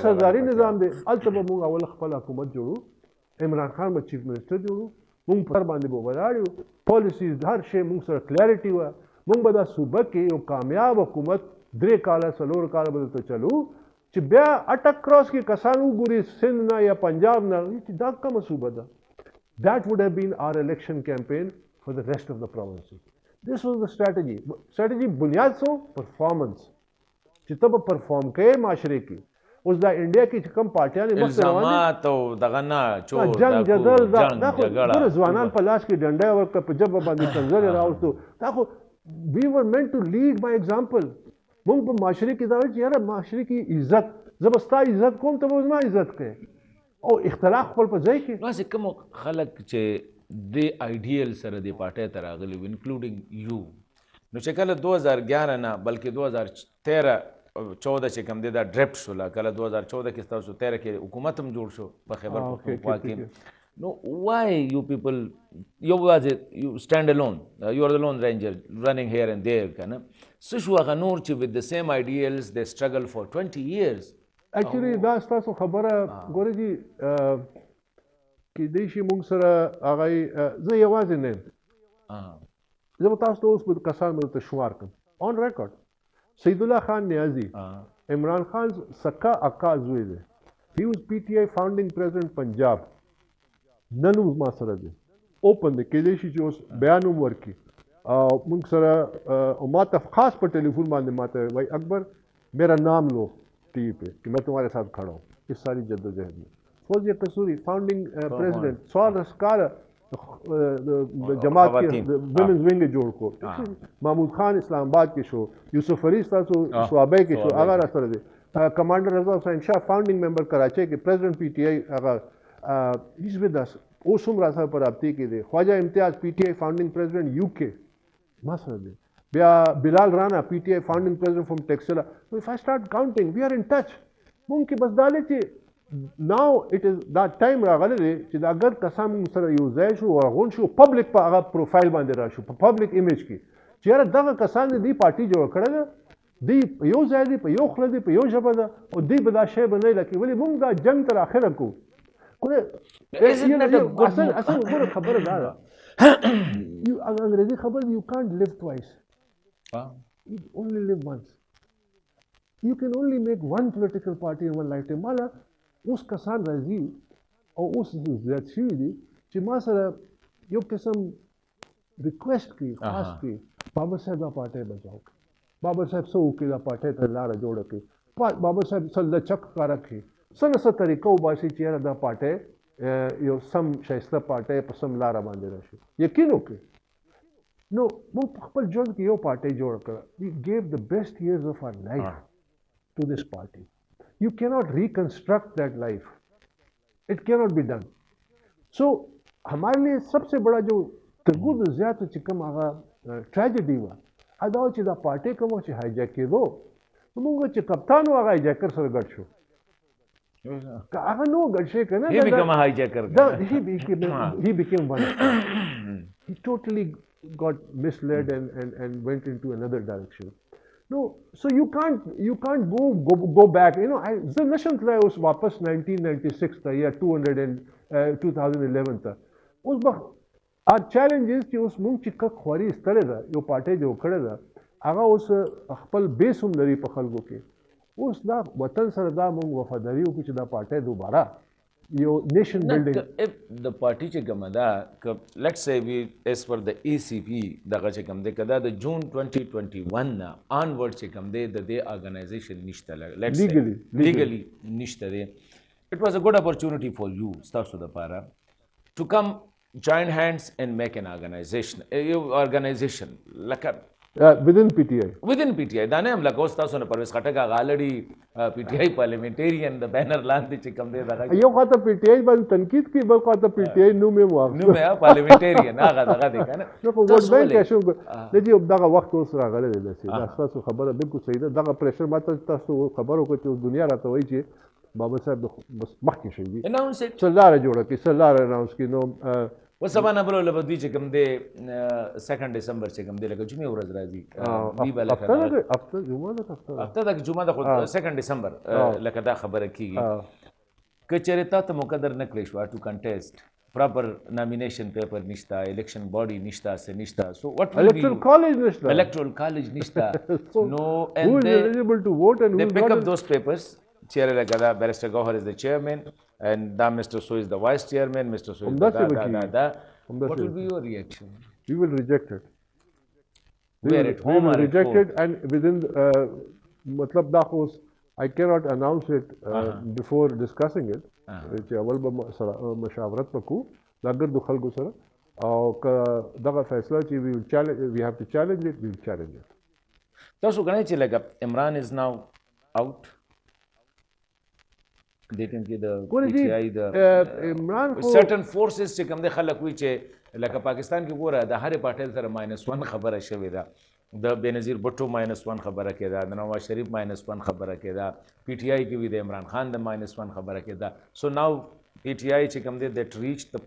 B: سرداري نظام دی الته به موږ اول خپل حکومت جوړو عمران خان به چیف منسٹر جوړو موږ پر باندې به ولاړو پالیسیز هر شی موږ سره کلیریټي وه موږ به دا صوبه کې یو کامیاب حکومت 3 کاله 4 کاله به دلته چلو چې بیا اټک کراس کې کسان وګوري سند نه یا پنجاب نه چې دا کومه صوبه ده that would have been our election campaign for the rest of the provinces. This was the strategy. Strategy بنیاد سو performance چې ته به پرفارم کوې معاشرې کې اوس دا انډیا کې چې کوم پارټیان
A: الزامات او دغه نه چور
B: جنګ جدل دا خو ټول ځوانان په لاس کې ډنډه ورکړه په جبه باندې کنځلې راوستو دا خو we were meant to lead by example. موږ په معاشرې کې دا وایي چې یاره معاشرې کې عزت زه به ستا عزت کوم ته به زما عزت کوې او اختلاف خپل په ځای کې
A: داسې کوم خلک چې د آیډیل سره د پارټۍ ته راغلي وو انکلوډینګ یو نو چې کله 2011 نه بلکې 2013 14 چې کوم دی دا ډریپټ شوله کله 2014 کې ستاسو 13 کې حکومت هم جوړ شو په خیبر پختونخوا کې نو why you people you was it you stand alone you are the lone ranger running here and there کنه څه شو هغه نور چې with the same ideals they struggle for 20 years
B: actually دا ستاسو خبره ګورې جی کېدای شي موږ سره هغه زه یوازې نه یم زه به تاسو ته اوس به کسان به درته شمار کړم on record سید الله خان نیازی عمران خان سکا اکا زوی دی he was PTI founding president پنجاب نن ما سره دی اوپن دی کېدای شي چې اوس بیان هم ورکړي او موږ سره او ما ته خاص په ټلیفون باندې ما ته وایي اکبر میرا نام لو ٹی وی پہ کہ میں تمہارے ساتھ کھڑا ہوں اس ساری جدوجہد میں فوزیہ قصوری فاؤنڈنگ پریزیڈنٹ 16 کال جماعت کے ویمنز ونگ جوړ کو محمود خان اسلام آباد کې شو یوسف علی تاسو صوابه کې شو هغه را سره دی کمانډر رضا حسین شاه فاؤنڈنگ ممبر کراچۍ کې پریزیډنٹ پی ټی آئی هغه هیز ود اس اوس هم را سره پر رابطې کې دی خواجه امتیاز پی ټی آئی فاؤنڈنگ پریزیډنٹ یو کې ما سره دی بیا بلال رانا پی ټی آئی فاؤنڈنگ پریزیډنٹ فرام ټیکسلا if I start counting we are in touch مونږ کې بس دا لې چې now it is that time راغلی دی چې دا اگر کسان موږ سره یو ځای شو ورغون شو پبلک په هغه پروفایل باندې راشو په پبلک ایمیج کې چې یاره دغه کسان دی پارټي جوړ کړی ده دی په یو ځای دی په یو خوله دی په یو ژبه ده او دی به دا شی به نه لکې ولې موږ دا جنګ تر اخره کوو اصل ګوره خبره دا ده انګریزي خبره you can't live twice you only live once you can only make one political party in one lifetime مالا اوس کسان راځي او اوس زیات شوي دي چې ما سره یو قسم ریکویسټ کوي خاص کوي بابا صاحب دا پارټۍ بچاو بابا صاحب څه وکړي دا پارټۍ ته لاره جوړه کړي بابا صاحب څه لچک ښکاره کړي څه نه څه طریقه وباسي چې یاره دا پارټۍ یو سم ښایسته پارټۍ په سم لاره باندې راشي یقین وکړي نو موږ په خپل ژوند کې یو پارټۍ جوړه کړه we gave the best years of our life to this party. You cannot reconstruct that life. It cannot be done. So, हमारे लिए सबसे बड़ा जो तगुद ज़्यादा चिकम आगा tragedy हुआ अदाव चिदा पार्टी कमो ची हाईजैक के दो मुंगो ची कप्तान आगा हाईजैकर सर गढ़शो आगा नो गढ़शे करना
A: he became a hijacker
B: he became one he totally got misled and went into another direction. No, so you can't go back. You know, the nation was वापस 1996 था या 2011 था. उस वक्त our challenge is कि उस मुंग चिक्का ख्वारी इस तरह था यो पार्टी जो खड़े था आगा उस अखपल बेसुम दरी पखल को के उस दा वतन सरदा मुंग वफादारी को कुछ दा पार्टी दोबारा यो nation building.
A: If the party چې کومه ده let's say we as per the ACP دغه چې کوم دی کدا د جون 2021 نه onward چې کوم دی د دې organization نشته let's say legally نشته دی it was a good opportunity for you تاسو د لپاره to come join hands and make an organization like
B: within PTI.
A: Within PTI دا نه هم لکه اوس تاسو نه پرویز خټک هغه الریډي PTI پارلیمنټریان د بینر لاندې چې کوم دی دغه
B: یو خاطر PTI باندې تنقید کی بل خاطر PTI نو مې واخ
A: نو مې پارلیمنټریان هغه دغه دی کنه
B: نو په ووټ بانک شو د دې دغه وخت اوس راغلی دی دا تاسو خبره بالکل صحیح ده دغه پریشر ماته تاسو خبرو کوي چې دنیا راته وایي چې بابا صاحب بس مخکې شي دي
A: اناونس اټ
B: سلاره جوړه کی سلاره اناونس کی نو
A: وسبانه بل لبدوی چې کوم دی 2 دسمبر چې کوم دی لکه جمعه ورځ راځي دی بل
B: هفته جمعه ده
A: هفته د جمعه د 2 دسمبر لکه دا خبره کیږي کچره ته مقدر نه کړی شو ټو کنټیسټ proper nomination paper nishta election body nishta se nishta so what will
B: electoral college nishta
A: electoral college nishta
B: so
A: no
B: and who is eligible to vote and
A: they pick up those papers chair lagada barrister Gauhar is the chairman and da Mr. So is the vice chairman Mr. So is da what will be your reaction
B: we will reject it
A: we are at home
B: or reject it and within matlab da khos I cannot announce it before discussing it چې اول به سره مشاورت وکړو د ګردو خلکو سره او دغه فیصله چې we have to challenge it we will challenge it
A: تاسو غواړئ چې لکه عمران is now out دې ټیم کې د PTI د
B: عمران خو
A: certain forces چې کوم د خلک وي چې لکه پاکستان کې ګوره د هرې پارټۍ سره -1 خبره شوې ده د بېنظیر بټو -1 خبره کېده د نواز شریف -1 خبره کېده PTI کې وي د عمران خان د -1 خبره کېده سو ناو PTI چې کوم دی دیٹ ریچ د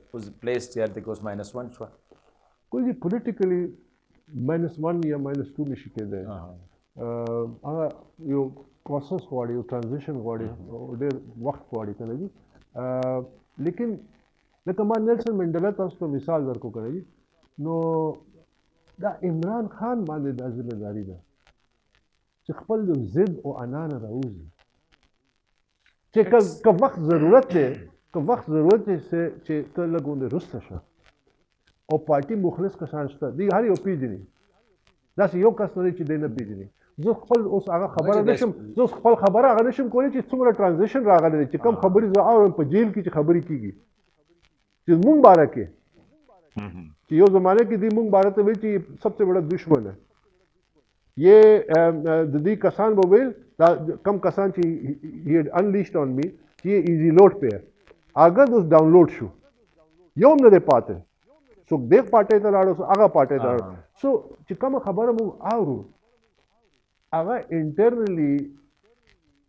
A: پلیس چې هلته کې اوس -1 شوه
B: کوئی پولیټیکلی -1 یا -2 نشي کېدی هغه یو پروسس غواړي یو ټرانزیشن غواړي ډېر وخت غواړي که نه دي لیکن لکه ما نیلسن منډیلا تاسو ته مثال درکو که نه دي نو دا عمران خان باندې دا ذمہداري ده چې خپل د ضد او انا نه راوځي چې که وخت ضرورت دی چې ته لږ غوندې رسته شه او پارټي مخلص کسان شته دی هر یو پیژني داسې یو کس نه دی چې دی نه پیژني زه خپل اوس هغه خبره نشم زه خپل خبره هغه نشم کولی چې څومره ټرانزیشن راغلی دی چې کوم خبرې زه اورم په جیل کې چې خبرې کېږي چې زمونږ باره کې कि यो ज़माने की दी मुंग भारत में कि सबसे बड़ा दुश्मन है ये दी कसान मोबाइल कम कसान ची he had unleashed on me कि ये easy load पे है अगर उस डाउनलोड शू योम न दे पाते सो देख पाटे तलाड़ो सो आगा पाटे तलाड़ो सो चिकम खबर मुंग आवरू आगा इंटरनली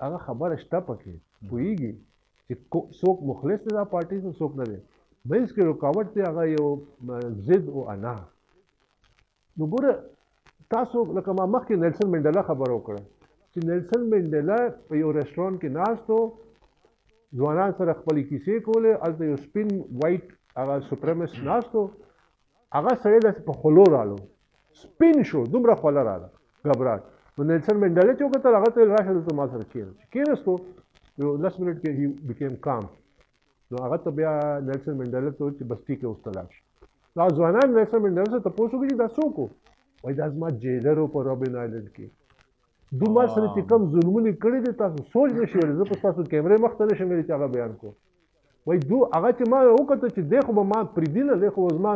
B: आगा खबर अष्टा पके पुईगी कि सोक मुखलिस दा पार्टी से सोक न दे मैं इसके रुकावट थे आगा यो जिद ओ अना नो ګوره تاسو لکه ما مخکې نیلسن منډیلا خبر وکړه چې نیلسن منډیلا په یو ریسټورانټ کې ناست و ځوانان سره خپلې کیسې کولې هلته یو سپین وایټ هغه سپریمس ناست و هغه سړی داسې په خولو رالو سپین شو دومره خوله راله غبراټ نو نیلسن منډیلا چې وکتل هغه ته راشه دلته ما سره کېناستو یو 10 منټ کې هی بیکیم کام نو هغه ته بیا نیلسن منډیلا ته چې بس ټیک اوس ته لاړ شي دا ځوانان نیلسن منډیلا څخه تپوس وکړي چې دا څوک و وایي دا زما جیلر و په روبن آیلنډ کې دومره سره چې کوم ظلمونه کړي دي تاسو سوچ نه شئ زه په تاسو کیمرې مخ ته نشم ویلی چې هغه بیان کوم وایي هغه چې ما وکتل چې دی خو به ما پرېږدي نه دی خو زما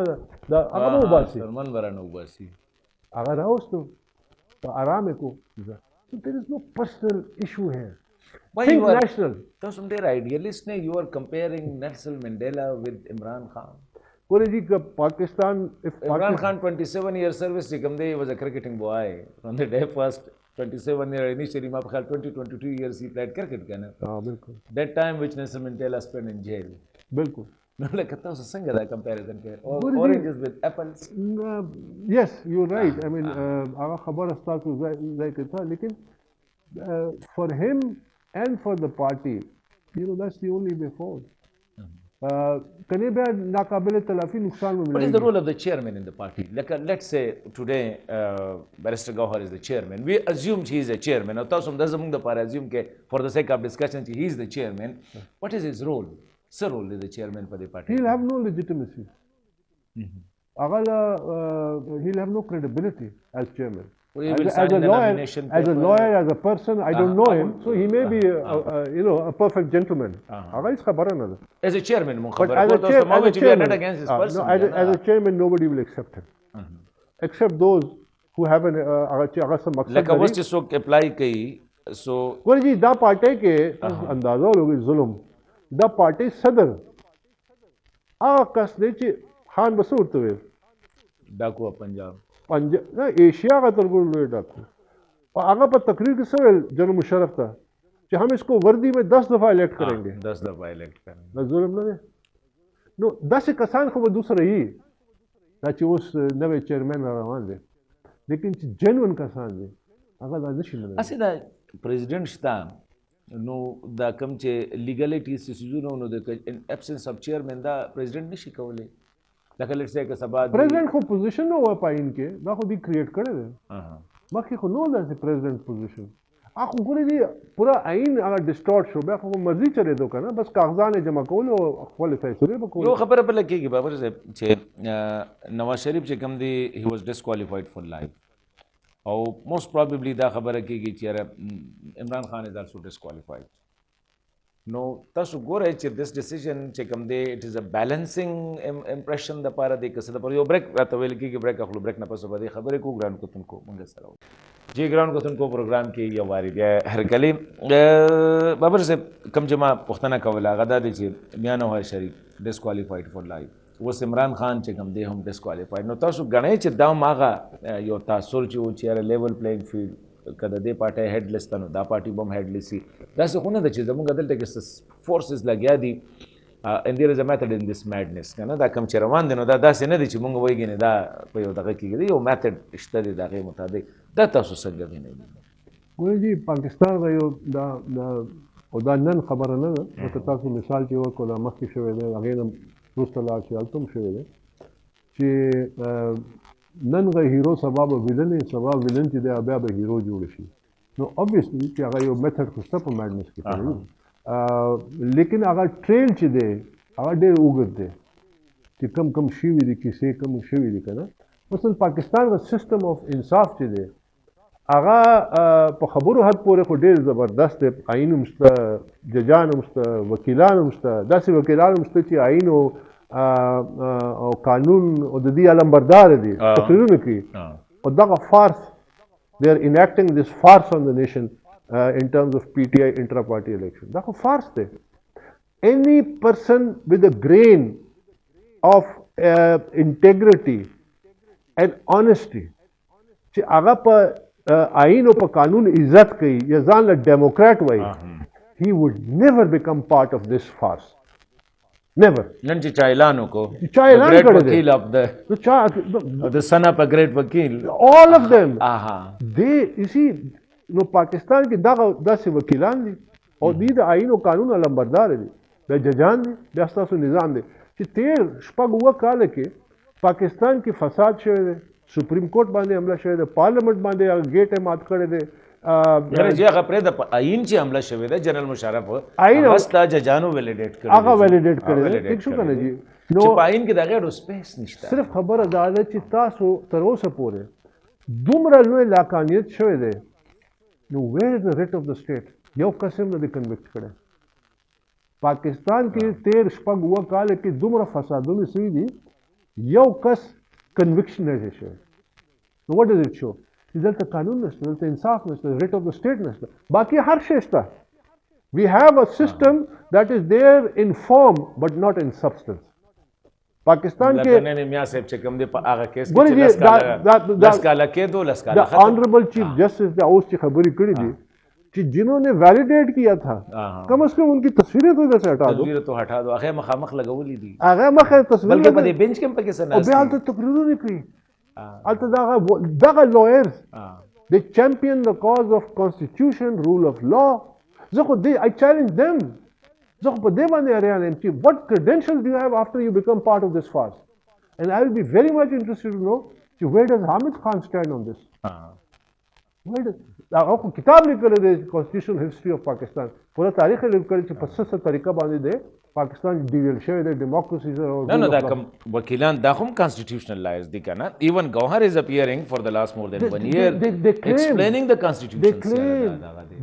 B: دا هغه به وباسي
A: سلمان به رانه وباسي
B: هغه راوستو په ارام یې کو so there is no personal issue here think national
A: تاسو ډېر idealist نه you are comparing Nelson Mandela with Imran Khan
B: ګورې جی که پاکستان
A: Imran Khan 27 year service چې کوم دی he was a cricketing boy from the day first 27 year initially ما په خیال 22 years he played cricket کنه
B: بالکل
A: that time which Nelson Mandela spent in jail
B: بالکل
A: نو لکه تاسو څنګه دا comparison کوي oranges with apples
B: yes you're right I mean هغه خبره ستاسو ځای کې ده لیکن for him and for the party you know that's the only way forward کنی بیا ناقابل تلافی نقصان میں
A: What is the role of the chairman in the party? Like, let's say today Barrister Gauhar is the chairman. We assume he is a chairman. Now, تاسو هم د زموږ دپاره assume کې for the sake of discussion چې he is the chairman. What is his role? څه role دی د chairman په دې party?
B: He'll have no legitimacy. He'll have no credibility as chairman. As a lawyer, as a person, I don't know him, so he may be, a perfect gentleman.
A: As a chairman,
B: but as a chairman, nobody will accept him, except those who have an هغه څه مقصد
A: لکه اوس چې څوک اپلای کوي سو
B: ګورې جی دا پارټۍ کې تاسو اندازه ولګئ ظلم دا پارټۍ صدر هغه کس دی چې خان به څه ورته ویل
A: ډاکو پنجاب
B: نه ایشیا کا تر ټولو لوی ډاکو اور هغه په تقریر کې څه ویل جنرل مشرف ته چې हम इसको वर्दी में 10 दफा इलेक्ट करेंगे
A: 10 दफा इलेक्ट करेंगे
B: دا ظلم نه دی نو داسې کسان خو به دوسره یي دا چې اوس نوی چیرمن را روان دی لیکن چې جنون کسان دي هغه دا نشي منلی
A: اسې دا پریزیډنټ شته نو دا کوم چې لیګلیټیز سیزونه نو د ابسنس اف چیرمن دا پریزیډنټ نشي کولی لکه لیټس سے که سبا
B: پریزیډنټ خو پوزیشن نه وای پاین کې دا خو دی کریټ کړی دی مخکې خو نو داسې پریزیډنټ پوزیشن هغه ګورې دی پوره عین هغه ډسټارټ شو بیا خو مرضي چلېدو که نه بس کاغذان یې جمع کول او خپلې فیصلې به کول
A: یو خبره بله کېږي بابر صاحب چې نواز شریف چې کوم دی هی واز ډسکوالیفاید فور لایف او موسٹ پرابیبلی دا خبره کېږي چې یاره عمران خان از آلسو ډسکوالیفاید نو تاسو ګورئ چې دس ډیسیژن چې کوم دی اټ از ا بیلنسنګ امپریشن دپاره دی که څه دپاره یو بریک راته ویل کېږي بریک اخلو بریک نه پس به دې خبرې کوو ګرانو کتونکو موږ سره جی ګرانو کتونکو پروګرام کې یو واري بیا هرکلي بابر صاحب کوم چې ما پوښتنه کوله هغه دا دی چې میاں نواز شریف ډسکوالیفاید فور لایف اوس عمران خان چې کوم دی هم ډسکوالیفاید نو تاسو ګڼئ چې دا هم هغه یو تاثر چې و چې یاره لیول پلینګ فیلډ که د دې پارټۍ هیډ لیس نو دا پارټي به هم هیډ لیس وي داسې خو نه ده چې زموږ دلته کې فورسز لګیا دي and there is a method in this madness که نه دا کوم چې روان دی نو دا داسې نه دی چې مونږ وایي ګینې دا په یو دغه کېږي یو میتھډ شته دی د هغې مطابق دا تاسو څنګه وینئ
B: ګورې جي پاکستان به یو دا او دا نن خبره نه ده لکه تاسو مثال چې ورکړو دا مخکې شوی دی هغې نه وروسته لاړ چې هلته هم شوی دی چې نن غ هیرو سبا به ویلن سبا ویلن چې دی بیا به هیرو جوړ شي نو obviously چې هغه یو میتھډ خو شته په میډنس کې کوي لیکن هغه ټریل چې دی هغه ډېر اوږد دی چې کم شوي دي کیسې کم شوي دي که نه مثلا پاکستان غ سیسټم آف انصاف چې دی هغه په خبرو حد پورې خو ډېر زبردست دی آیین هم شته ججان هم شته وکیلان هم شته داسې وکیلان هم شته چې آیین او قانون او د دې علمبردار دي تقریرونه کوي او دغه فارس they are enacting this farce on the nation in terms of PTI intra-party election دا خو فارس دی any person with a grain of integrity and honesty چې هغه په آئین او په قانون عزت کوي یا ځان له ډیموکرات وایي he would never become part of this farce never
A: نن چې چا اعلان وکړو
B: چا اعلان کړی دی
A: وکیل اف د سن اپ ا ګریټ وکیل
B: all of them they you see نو پاکستان کې داسې وکیلان دي او دوی د آئین او قانون علمبردار دي بیا ججان دي بیا ستاسو نظام دی چې تیر شپږ اووه کاله کې پاکستان کې فساد شوی دی سپریم کورټ باندې حمله شوی دی پارلیمنٹ باندې هغه ګیټ یې مات کړی دی
A: چې هغه پرې د آئین چې حمله شوی دی جنرل مشرف هغه ستا ججانو ویلیډیټ کړی
B: هغه ویلیډیټ کړی دی ٹھیک شو که نه جي
A: نو په آئین کې د هغې ډو سپیس نشته
B: صرف خبره دا ده چې تاسو تر اوسه پورې دومره لوی لاقانیت شوی دی نو ویر از د ریټ اف د سټیټ یو کس هم نه دی کنوکټ کړی پاکستان کې تیر شپږ اووه کاله کې دومره فسادونه شوي دي یو کس کنوکشن نه دی شوی نو واټ ډز اټ شو چې دلته قانون نشته دلته انصاف نشته ریټ اف د سټیټ نشته باقي هر شی شته we have a system that is there in form but not in substance پاکستان کې
A: نه میا صاحب چې کوم دی په هغه کیس کې لس کاله کېدو لس کاله
B: the honorable chief justice دا اوس چې خبرې کړې دي कि जिन्होंने वैलिडेट किया था कम से कम उनकी तस्वीरें तो इधर से हटा दो
A: तस्वीरें तो हटा दो आगे मखामख लगवली दी
B: आगे मखे तस्वीर
A: बल्कि पदे बेंच के पे कैसे ना
B: और बेहाल तो तकरीरों ने की अलता दागा lawyers they champion the cause of constitution rule of law zako they I challenge them zako pade bande ariyan mp what credentials do you have after you become part of this farce and I will be very much interested to know where does Hamid Khan stand on this where does ako kitab لیکل دی constitutional history of Pakistan پورا تاریخ لیکل چې په څه طریقه باندې دی پاکستان ډیویل شوی دی ډیموکراسي سره
A: نه دا کوم وکیلان دا هم constitutional lawyers دي کنه even Gauhar is appearing for the last more than 1 year explaining the constitution
B: they claim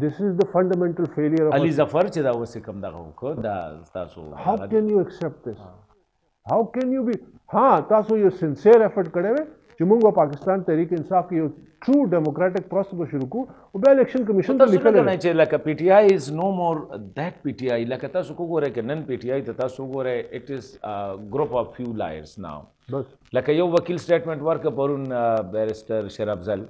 B: this is the fundamental failure of
A: Ali Zafar چې دا اوس کوم دا وکړه دا تاسو
B: how can you accept this how can you be تاسو یو sincere effort کړی وې چې موږ پاکستان تحریک انصاف کې یو ټرو ډیموکراټک پروسس شروع کو او بیا الیکشن کمیشن ته لیکل
A: نه چې لکه پی ټی آی از نو مور دیٹ پی ټی آی لکه تاسو کو ګورئ کې نن پی ټی آی ته تاسو ګورئ اٹ از ګروپ اف فیو لایرز ناو
B: بس
A: لکه یو وکیل سټیټمنټ ورک پرون بیرسټر شیر افضل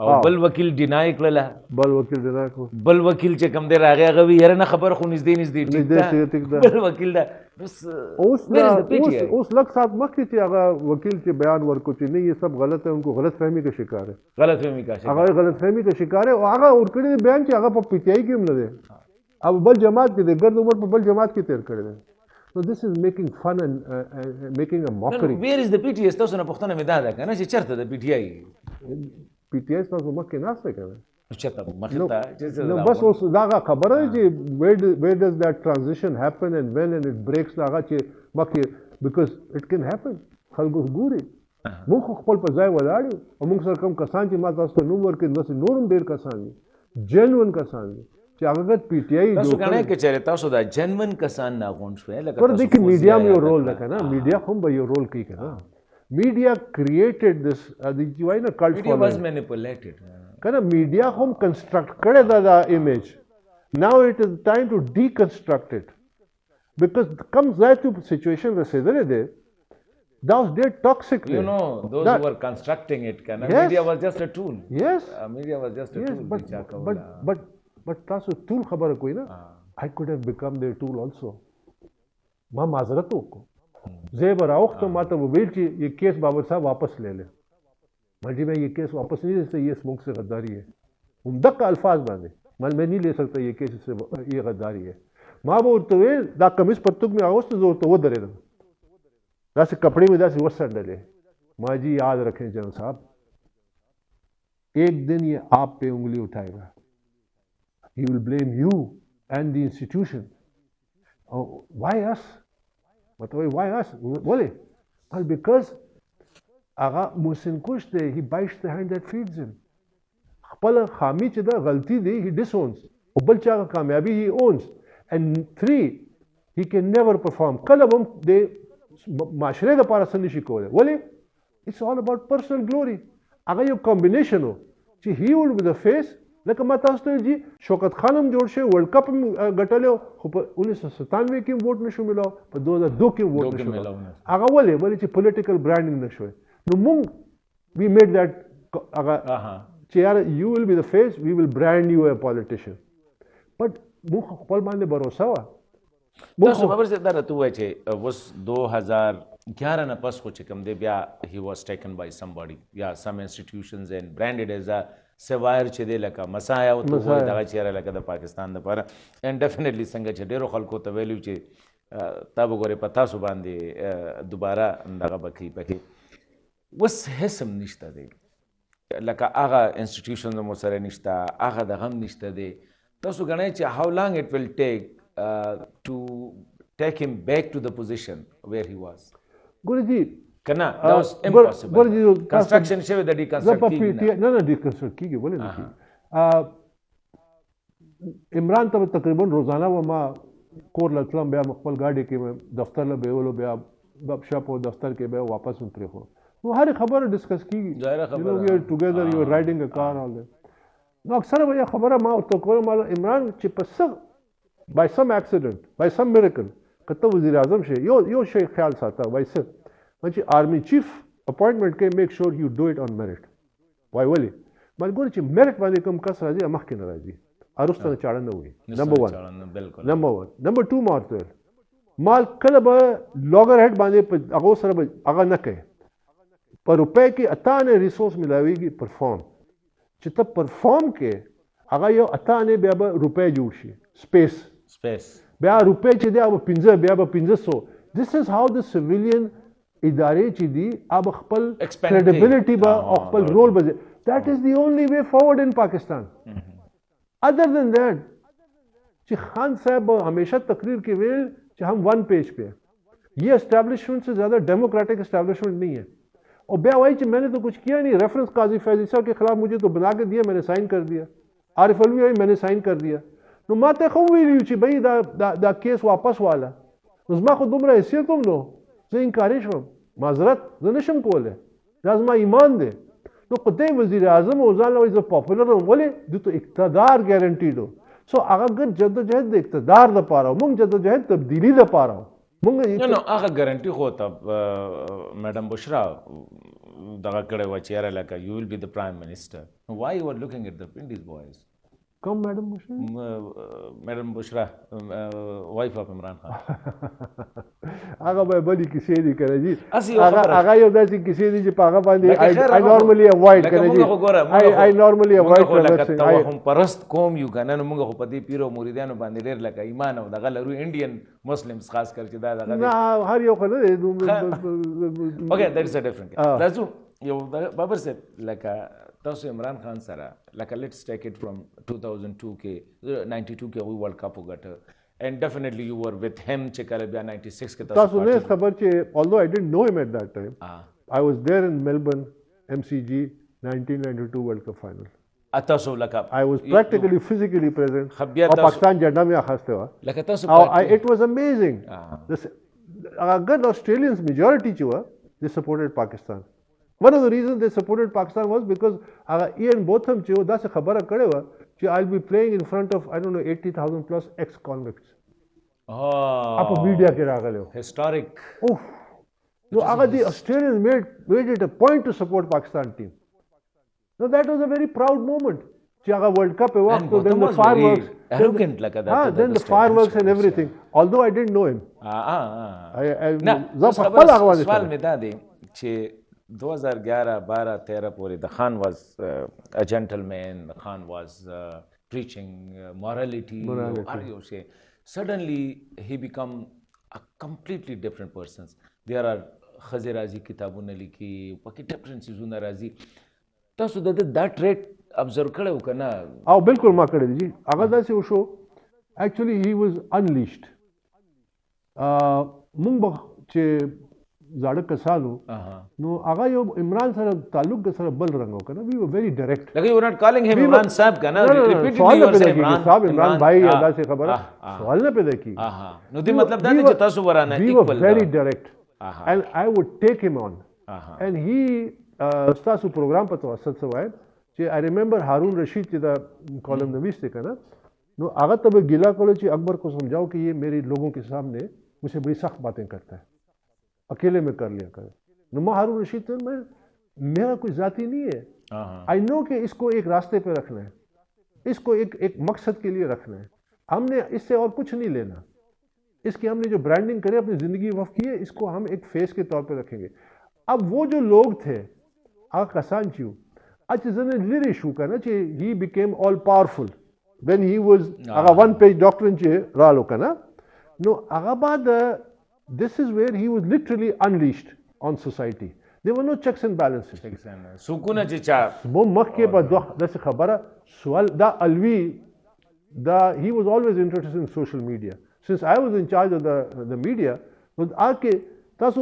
A: او بل وکیل ډینای کړله
B: بل وکیل ډینای کو
A: بل وکیل چې کم دی راغی هغه وی یاره نه خبر خو نږدې ټیک ده بل وکیل دا بس
B: اوس لږ سات مخکې چې هغه وکیل چې بیان ورکو چې نه یہ سب غلط ہے ان کو غلط فہمی کا شکار ہے هغه غلط فہمی کا شکار ہے او هغه ورکړي بیان چې هغه په پی ټی آی کې هم نه دی अब बल जमात के दे गर्द उम्र पर बल जमात की तैयार कर दे so this is making fun and making a mockery
A: where is the PTS تاسو نه پښتنه مې دا ده کنه چې چرته د PTI
B: PTS تاسو مخکې ناشته کوي
A: چرته مخته
B: نو بس اوس دا خبره چې where does that transition happen and when and it breaks هغه چې مخکې because it can happen خلکو ګوري موږ خپل په ځای ولاړو او موږ سره کوم کسان چې ما تاسو ته نو ورکې نو نورم ډیر کسان دي جنون کسان دي چې هغه پی ټی آی
A: تاسو کنه کې چیرې تاسو دا جنون کسان نه غون شوې لکه
B: پر دې کې میډیا مې یو رول ده کنه میډیا هم به یو رول کوي کنه میډیا کریټډ دس د وای نه کلټ
A: میډیا واز مینیپولیټډ
B: کنه میډیا هم کنسټرکټ کړی دا ایمیج ناو اٹ از ټایم ټو ډیکنسټرکټ اٹ بیکاز کم ځای ته سچویشن رسیدلې ده that was dead toxic
A: you know those who were constructing it kana media was just a tool
B: yes
A: media was just a tool
B: but تاسو tool خبره کوئی نا I could have become their tool also ما معذرت وکړو زیبر اوخت ما ته ویل چې یہ کیس بابر صاحب واپس لے لے مجھے میں یہ کیس واپس نہیں لے سکتا یہ اسموک سے غداری ہے عمدہ الفاظ باندې میں نہیں لے سکتا یہ کیس سے یہ غداری ہے ما به ورته ویل دا کمیس پرتوک میں اغوست زه ورته ودرېدم داسې کپڑے میں داسې وسنډلې ما جی یاد رکھیں جان صاحب ایک دن یہ آپ پہ انگلی اٹھائے گا he will blame you and the institution why us مطلب why us بولے well because آغا محسن کش دے he bites the hand that feeds him خپل خامی چې دا غلطی دی he disowns او بل چا کامیابی he owns and 3 he can never perform کله هم دی معاشره د پاره سن شي کوله ولی it's all about personal glory هغه یو کمبینیشن و چې he would be the face لکه ما تاسو ته جی شوکت خان هم جوړ شي ورلد کپ غټلو خو په 1997 کې ووټ نشو ملاو په 2002 کې ووټ نشو ملاو هغه ولی چې پولیټیکل برانډینګ نشوي نو موږ we made that هغه چې یار you will be the face we will brand you a politician but موږ خپل باندې باور وسه
A: تاسو خبر څه دا راته وای چې اوس 2011 نه پس خو چې کوم دی بیا he was taken by somebody یا some institutions and branded as a سوایر چې دی لکه مسایا او ته وای دغه چیرې لکه د پاکستان لپاره and definitely څنګه چې ډیرو خلکو ته ویلو چې تا وګورئ په تاسو باندې دوباره دغه بکې پکې اوس هیڅ هم نشته دی لکه هغه انسټیټیوشن مو سره نشته هغه دغه هم نشته دی تاسو ګڼئ چې how long it will take to take him back to the position where he was
B: ګورجی
A: کنه that was impossible construction شوی د deconstruct کیږي
B: نه نه deconstruct کیږي ولې نه عمران ته تقریبا روزانه و ما کور لتلم بیا خپل گاډي کې دفتر له بیولو بیا غب شپ او دفتر کې بیا واپس هم پرې خو نو هر خبره ډسکس کیږي
A: ظاهر خبره
B: we are together you are riding a car all that نو اکثر به خبره ما ورته کوم عمران چې په by some accident by some miracle کته وزیر اعظم شي یو شی خیال ساته وای څه چې آرمی چیف اپوینټمنٹ کې میک شور یو ډو اټ آن میرټ وای ولی مګور چې میرټ باندې کوم کس راځي مخکې نه راځي ارسته چاړه نه وي نمبر 1 نمبر 2 مارته مال کله به لوګر هډ باندې هغه سره هغه نه کوي پر روپے کې اتانه ریسورس ملاويږي پرفارم چې ته پرفارم کې هغه یو اتانه بیا به روپے جوړ شي سپیس بیا روپے چې دی او 15 بیا به 1500 this is how the civilian ادارې چې دي اب خپل credibility با او خپل رول بځي that is the only way forward in Pakistan other than that چې خان صاحب ہمیشہ تقریر کې ویل چې ہم ون پیج پہ یہ اسٹیبلشمنٹ سے زیادہ ڈیموکریٹک اسٹیبلشمنٹ نہیں ہے اور بیا وہی کہ میں نے تو کچھ کیا نہیں ریفرنس قاضی فیضی صاحب کے خلاف مجھے تو بنا کے دیا میں نے سائن کر دیا عارف علوی ہوئی میں نے سائن کر دیا نو ما ته خو ویلو چې بھئی دا کیس واپس والا نو زما خو دومره حیثیت هم نو زه انکارې شوم معذرت زه نشم کولی دا زما ایمان دی. نو خو دی وزیر اعظم او ځان له وایي زه پاپولر یم، ولې دوی ته اقتدار ګارنټیډ و. سو هغه ګډ جدوجهد د اقتدار دپاره و، موږ جدوجهد تبدیلي دپاره و.
A: نو هغه ګارنټي خو ته میډم بشرا دغه کړی وه چې یاره لکه یو ویل بي د پرایم منسټر. وای یو آر لوکینګ ایټ د انډیز بوایز؟
B: کوم میډم بشرا؟
A: میډم بشرا وایف اف عمران خان.
B: هغه به بلې کیسې دي که نه جي، هغه یو داسې کیسې دي چې په هغه باندې I normally avoid که نه جي، I normally avoid.
A: توهم پرست قوم یو که نه، نو موږ خو په دې پیر او مریدانو باندې ډېر لکه ایمان او دغه لرو، انډین مسلمز خاص کر چې دا دغه
B: نه هر یو خو نه دی.
A: اوکې دیټ از ا ډفرنٹ راځو یو بابر صاحب لکه تاسو عمران خان سره لکه لیټس ټیک اټ فرام 2002 کې 92 کې هغوی ورلډ کپ وګټه and definitely you were with him چې کله بیا 96 کې
B: تاسو نه خبر چې although I didn't know him at that time, I was there in Melbourne MCG 1992 World Cup final.
A: تاسو لکه
B: I was practically physically present او پاکستان جنډه مې اخیسته وه.
A: لکه تاسو
B: it was amazing. اگر Australians majority چې وه they supported Pakistan. One of the reasons they supported Pakistan was because Ian Botham چې و داسې خبره کړې وه چې I'll be playing in front of I don't know 80,000 plus ex-convicts. په میډیا کې راغلی و.
A: historic.
B: نو هغه the Australians made it a point to support Pakistan team. No, that was a very proud moment. چې هغه World Cup یې واخیستو, then the fireworks.
A: Arrogant like that.
B: Then the fireworks and everything. Although I didn't know him. زه په خپل هغه باندې
A: سوال مې دا دی چې 2011 12 13 پورې the Khan was a gentleman, the Khan was preaching morality. یو شی suddenly he become a completely different person. There are ښځې راځي کتابونه لیکي پکې different څیزونه راځي. تاسو د دا ټریټ ابزرو کړی و که نه؟
B: او بالکل ما کړی دی جي. هغه داسې وشو actually he was unleashed. مونږ به چې زاړه کسانو نو هغه یو عمران سره تعلق سره بل رنګ و که نه. we were very direct.
A: Like you were not calling him Imran Saab ka na?
B: سوال نه پیدا کېږي صاحب عمران بھائی یا داسې خبره سوال نه پیدا کېږي.
A: نو دې مطلب دا دی چې تاسو ورانه
B: we were very direct and I would take him on and he ستاسو پروګرام په توسط څه وایم چې I remember هارون رشید چې دا کالم نویس دی که نه, نو هغه ته به ګیلا کولو چې اکبر کو سمجھاؤ کہ یہ میرے لوگوں کے سامنے مجھ سے بڑی سخت باتیں کرتا ہے, اکیلے میں کر لیا کرے. نو میں ہارون رشید تو میرا کوئی ذاتی نہیں ہے. آئی نو کہ اس کو ایک راستے پہ رکھنا ہے, اس کو ایک مقصد کے لیے رکھنا ہے. ہم نے اس سے اور کچھ نہیں لینا. اس کی ہم نے جو برانڈنگ کرے اپنی زندگی وقف کی ہے, اس کو ہم ایک فیس کے طور پہ رکھیں گے. اب وہ جو لوگ تھے آ کسان چیو اچھا زن لری شو کا نا چې he became all powerful when he was هغه one page doctrine چې رالو کا نا, نو هغه بعد this is where he was literally unleashed on society. There were no checks and balances.
A: سکونه چې چا
B: مو مخکې په داسې خبره سوال دا الوی دا he was always interested in social media. Since I was in charge of the media, نو آکې تاسو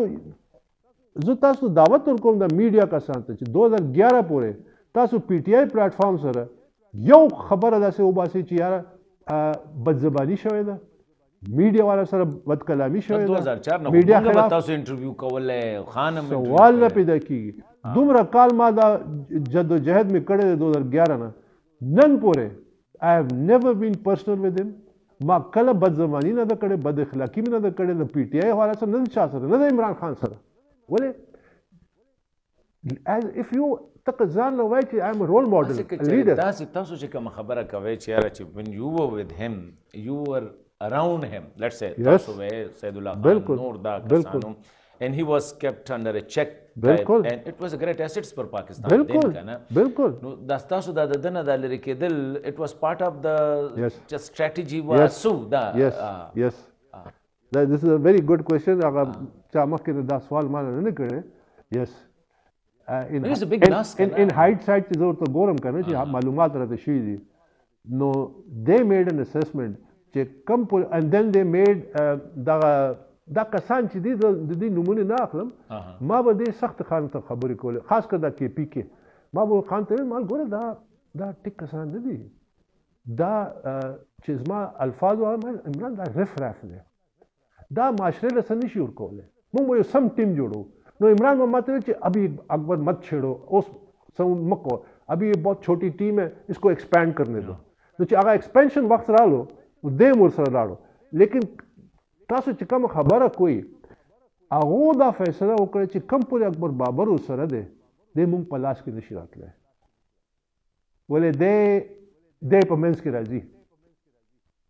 B: زه تاسو دعوت ورکوم د میډیا کسان ته چې 2011 پورې تاسو پی ټی آی پلیټ فارم سره یو خبره داسې وباسئ چې یاره بدزباني شوې ده, میډیا والا سره بد کلامي شوې ده,
A: 2004 نه
B: میډیا
A: موږ
B: خلاف
A: تاسو انټرویو کولای خان هم
B: سوال نه پیدا کیږي. دومره کال ما دا جدوجہد مې کړی دی 2011 نه نن پورې I have never been personal with him. ما کله بدزباني نه ده کړې, بد اخلاقي مې نه ده کړې, د پی ټی آی والا سره نه د چا سره نه د عمران خان سره. ولې as if you تک ځان له وایي چې I am a role model, a leader.
A: داسې تاسو چې کومه خبره کوئ چې یاره چې when you were with him you were around him, let's say تاسو وې سید الله خان نور دا کسانو and he was kept under a check and it was a great assets for Pakistan then کنه.
B: بالکل
A: نو دا تاسو دا د دنه دا لري کېدل it was part of the just strategy was so da
B: yes this is a very good question. هغه چا مخکې دا سوال ما نه کړی. yes in hindsight چې زه ورته ګورم که نه چې معلومات راته شوي دي, نو they made an assessment چې کم and then they made دا کسان چې دي د دې نومونه نه اخلم, ما به دې سخت خان ته خبرې کولې, خاص کر دا کې پی کې ما به خان ته ویل مال ګوره دا ټیک کسان نه دي, دا چې زما الفاظ وایم عمران دا رف راف دی, دا معاشرې له څه نشي ورکولی. موږ به یو سم ټیم جوړو नो इमरान मामा तो अभी अकबर मत छेड़ो उस मको, अभी ये बहुत छोटी टीम है, इसको एक्सपैंड करने दो। तो अगर एक्सपेंशन वक्त रा लो दे मुरसर लाड़ो, लेकिन तासो ची कम खबर है कोई आगो दा फैसला वकड़े ची कम पूरे अकबर बाबर उसर दे मुंग पलाश की नशी रात ले बोले दे पमेंस की राजी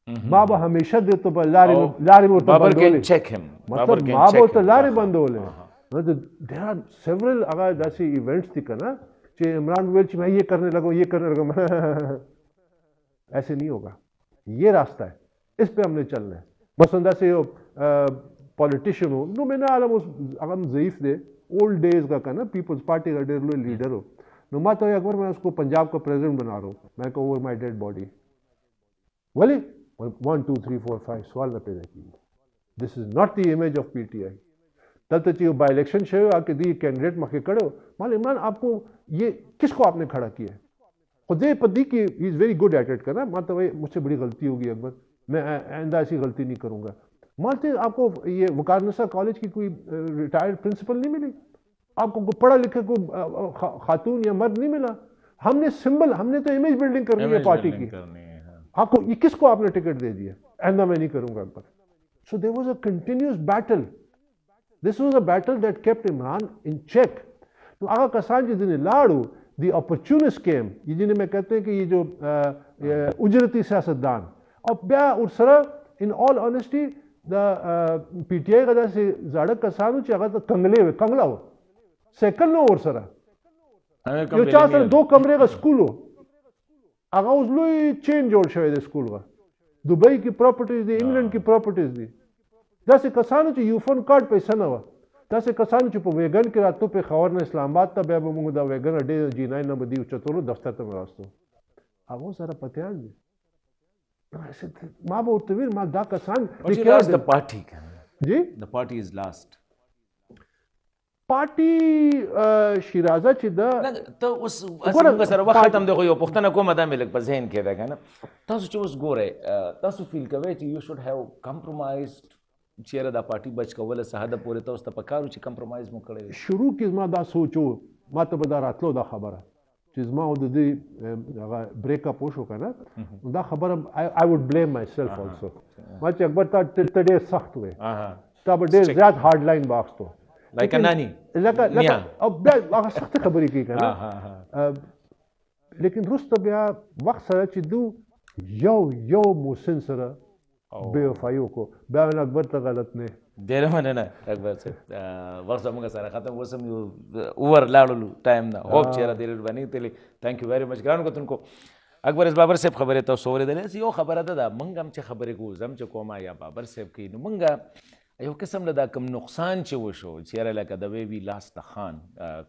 B: बाबा हमेशा दे तो लारी मोर
A: बाबर कैन चेक हिम,
B: मतलब बाबा तो लारी बंद होले। मतलब देयर आर सेवरल अगर जैसे इवेंट्स थी ना कि इमरान वेल्च मैं ये करने लगा ऐसे नहीं होगा, ये रास्ता है, इस पे हमने चलना है। बस अंदर से पॉलिटिशियन हो नो मैंने आलम उस अगम ज़ईफ दे ओल्ड डेज का ना पीपल्स पार्टी का डेर लीडर हो नुमा तो अकबर मैं उसको पंजाब का प्रेसिडेंट बना रहा हूँ, मैं को ओवर माई डेड बॉडी बोले 1 2 3 4 5 सवाल न पैदा कीजिए। This is not the image of PTI. तब तक ये बाई इलेक्शन शो आके दी कैंडिडेट मखे खड़े हो मान इमरान आपको ये किसको आपने खड़ा किया है खुदे पदी की he is very good at it करना मानते भाई मुझसे बड़ी गलती होगी अकबर, मैं आइंदा ऐसी गलती नहीं करूंगा। मानते आपको ये वकारनसा कॉलेज की कोई रिटायर्ड प्रिंसिपल नहीं मिली, आपको कोई पढ़ा लिखे को खातून या मर्द नहीं मिला। हमने सिंबल, हमने तो इमेज बिल्डिंग करनी है पार्टी की, आपको ये किसको आपने टिकट दे दिया, आइंदा मैं नहीं करूंगा Akbar. So there was a continuous battle, this was a battle that kept Imran in check. तो आगा कसान जितने लाड़ू दी अपॉर्चुनिस्ट केम, ये जिन्हें मैं कहते हैं कि ये जो उजरती सियासतदान और ब्या उर्सरा in all honesty the PTI का से ज़ाड़क कसानू चाहे तो कंगला हो सेकंड नो उर्सरा यो चाहे 2 कमरे का स्कूल हो आगा उसलो ही चेंज जोड़ शवे दे स्कूल का दुबई की प्रॉपर्टीज दी, इंग्लैंड की प्रॉपर्टीज दी, जैसे कसानू ची यूफोन कार्ड पैसा न हुआ जैसे कसान चुप वेगन के रातों पे खबर ने इस्लामाबाद तब है मुंगदा वेगन अडे जी9 न बदी उच्चतोरो दफ्तर तक रास्तो अब वो सारा पतियान जी ऐसे मां वो तवीर मां दा कसान
A: लास्ट द पार्टी
B: जी
A: द पार्टी इज लास्ट
B: पार्टी शिराजा चिदा
A: तो उस असंग सर वक्त हम देखो यो पुख्तन को मदा मिलक पर जहन के रहा है ना तासु चोस गोरे तासु फील कवे यू शुड हैव कंप्रोमाइज्ड चेहरा दा पार्टी बच कवल सहद पूरे तो उस पकारू ची कंप्रोमाइज मु करे
B: शुरू की मा दा सोचो मा तो बदा रातलो दा खबर चीज मा उद दी ब्रेकअप हो का ना दा खबर I would blame my self also मा चे अकबर ता टडे सख्त हुए तब डे ज्यादा हार्ड लाइन बॉक्स तो
A: लाइक नानी
B: लगा अब लगा सख्त खबर की ना लेकिन रुस्त बिया वक्त सर चिदू यो मुसिन सर बेवफाइयों को बयान अकबर तक गलत ने
A: देर मने ना अकबर से वक्त समूह सारा खत्म वो सम ओवर लाडू टाइम ना होप चेहरा देर बनी तेली थैंक यू वेरी मच ग्राउंड को तुमको अकबर इस बाबर से खबर है तो सोरे दले यो खबर दा मंगम चे खबर को जम चे कोमा या बाबर से की मंगा यो किस्म लदा कम नुकसान चे वो शो चेहरा लगा दबे भी लास्ट खान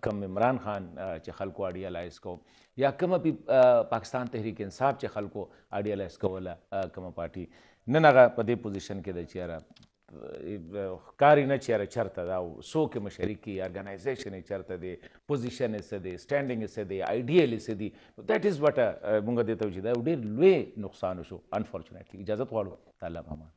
A: कम इमरान खान चे खलको आइडियलाइज को या कम भी पाकिस्तान तहरीक इंसाफ चे खलको आइडियलाइज को वाला कम पार्टी ननागा पदे पोजीशन के चेहरा कारी न चेहरा चरता दा सो के मशरिकी ऑर्गेनाइजेशन चरता दे पोजीशन से दे स्टैंडिंग से दे आइडियल से दी दैट इज व्हाट मुंगा देता उचिदा उडे लुए नुकसान शो अनफॉर्चुनेटली इजाजत वालो ताला मामा।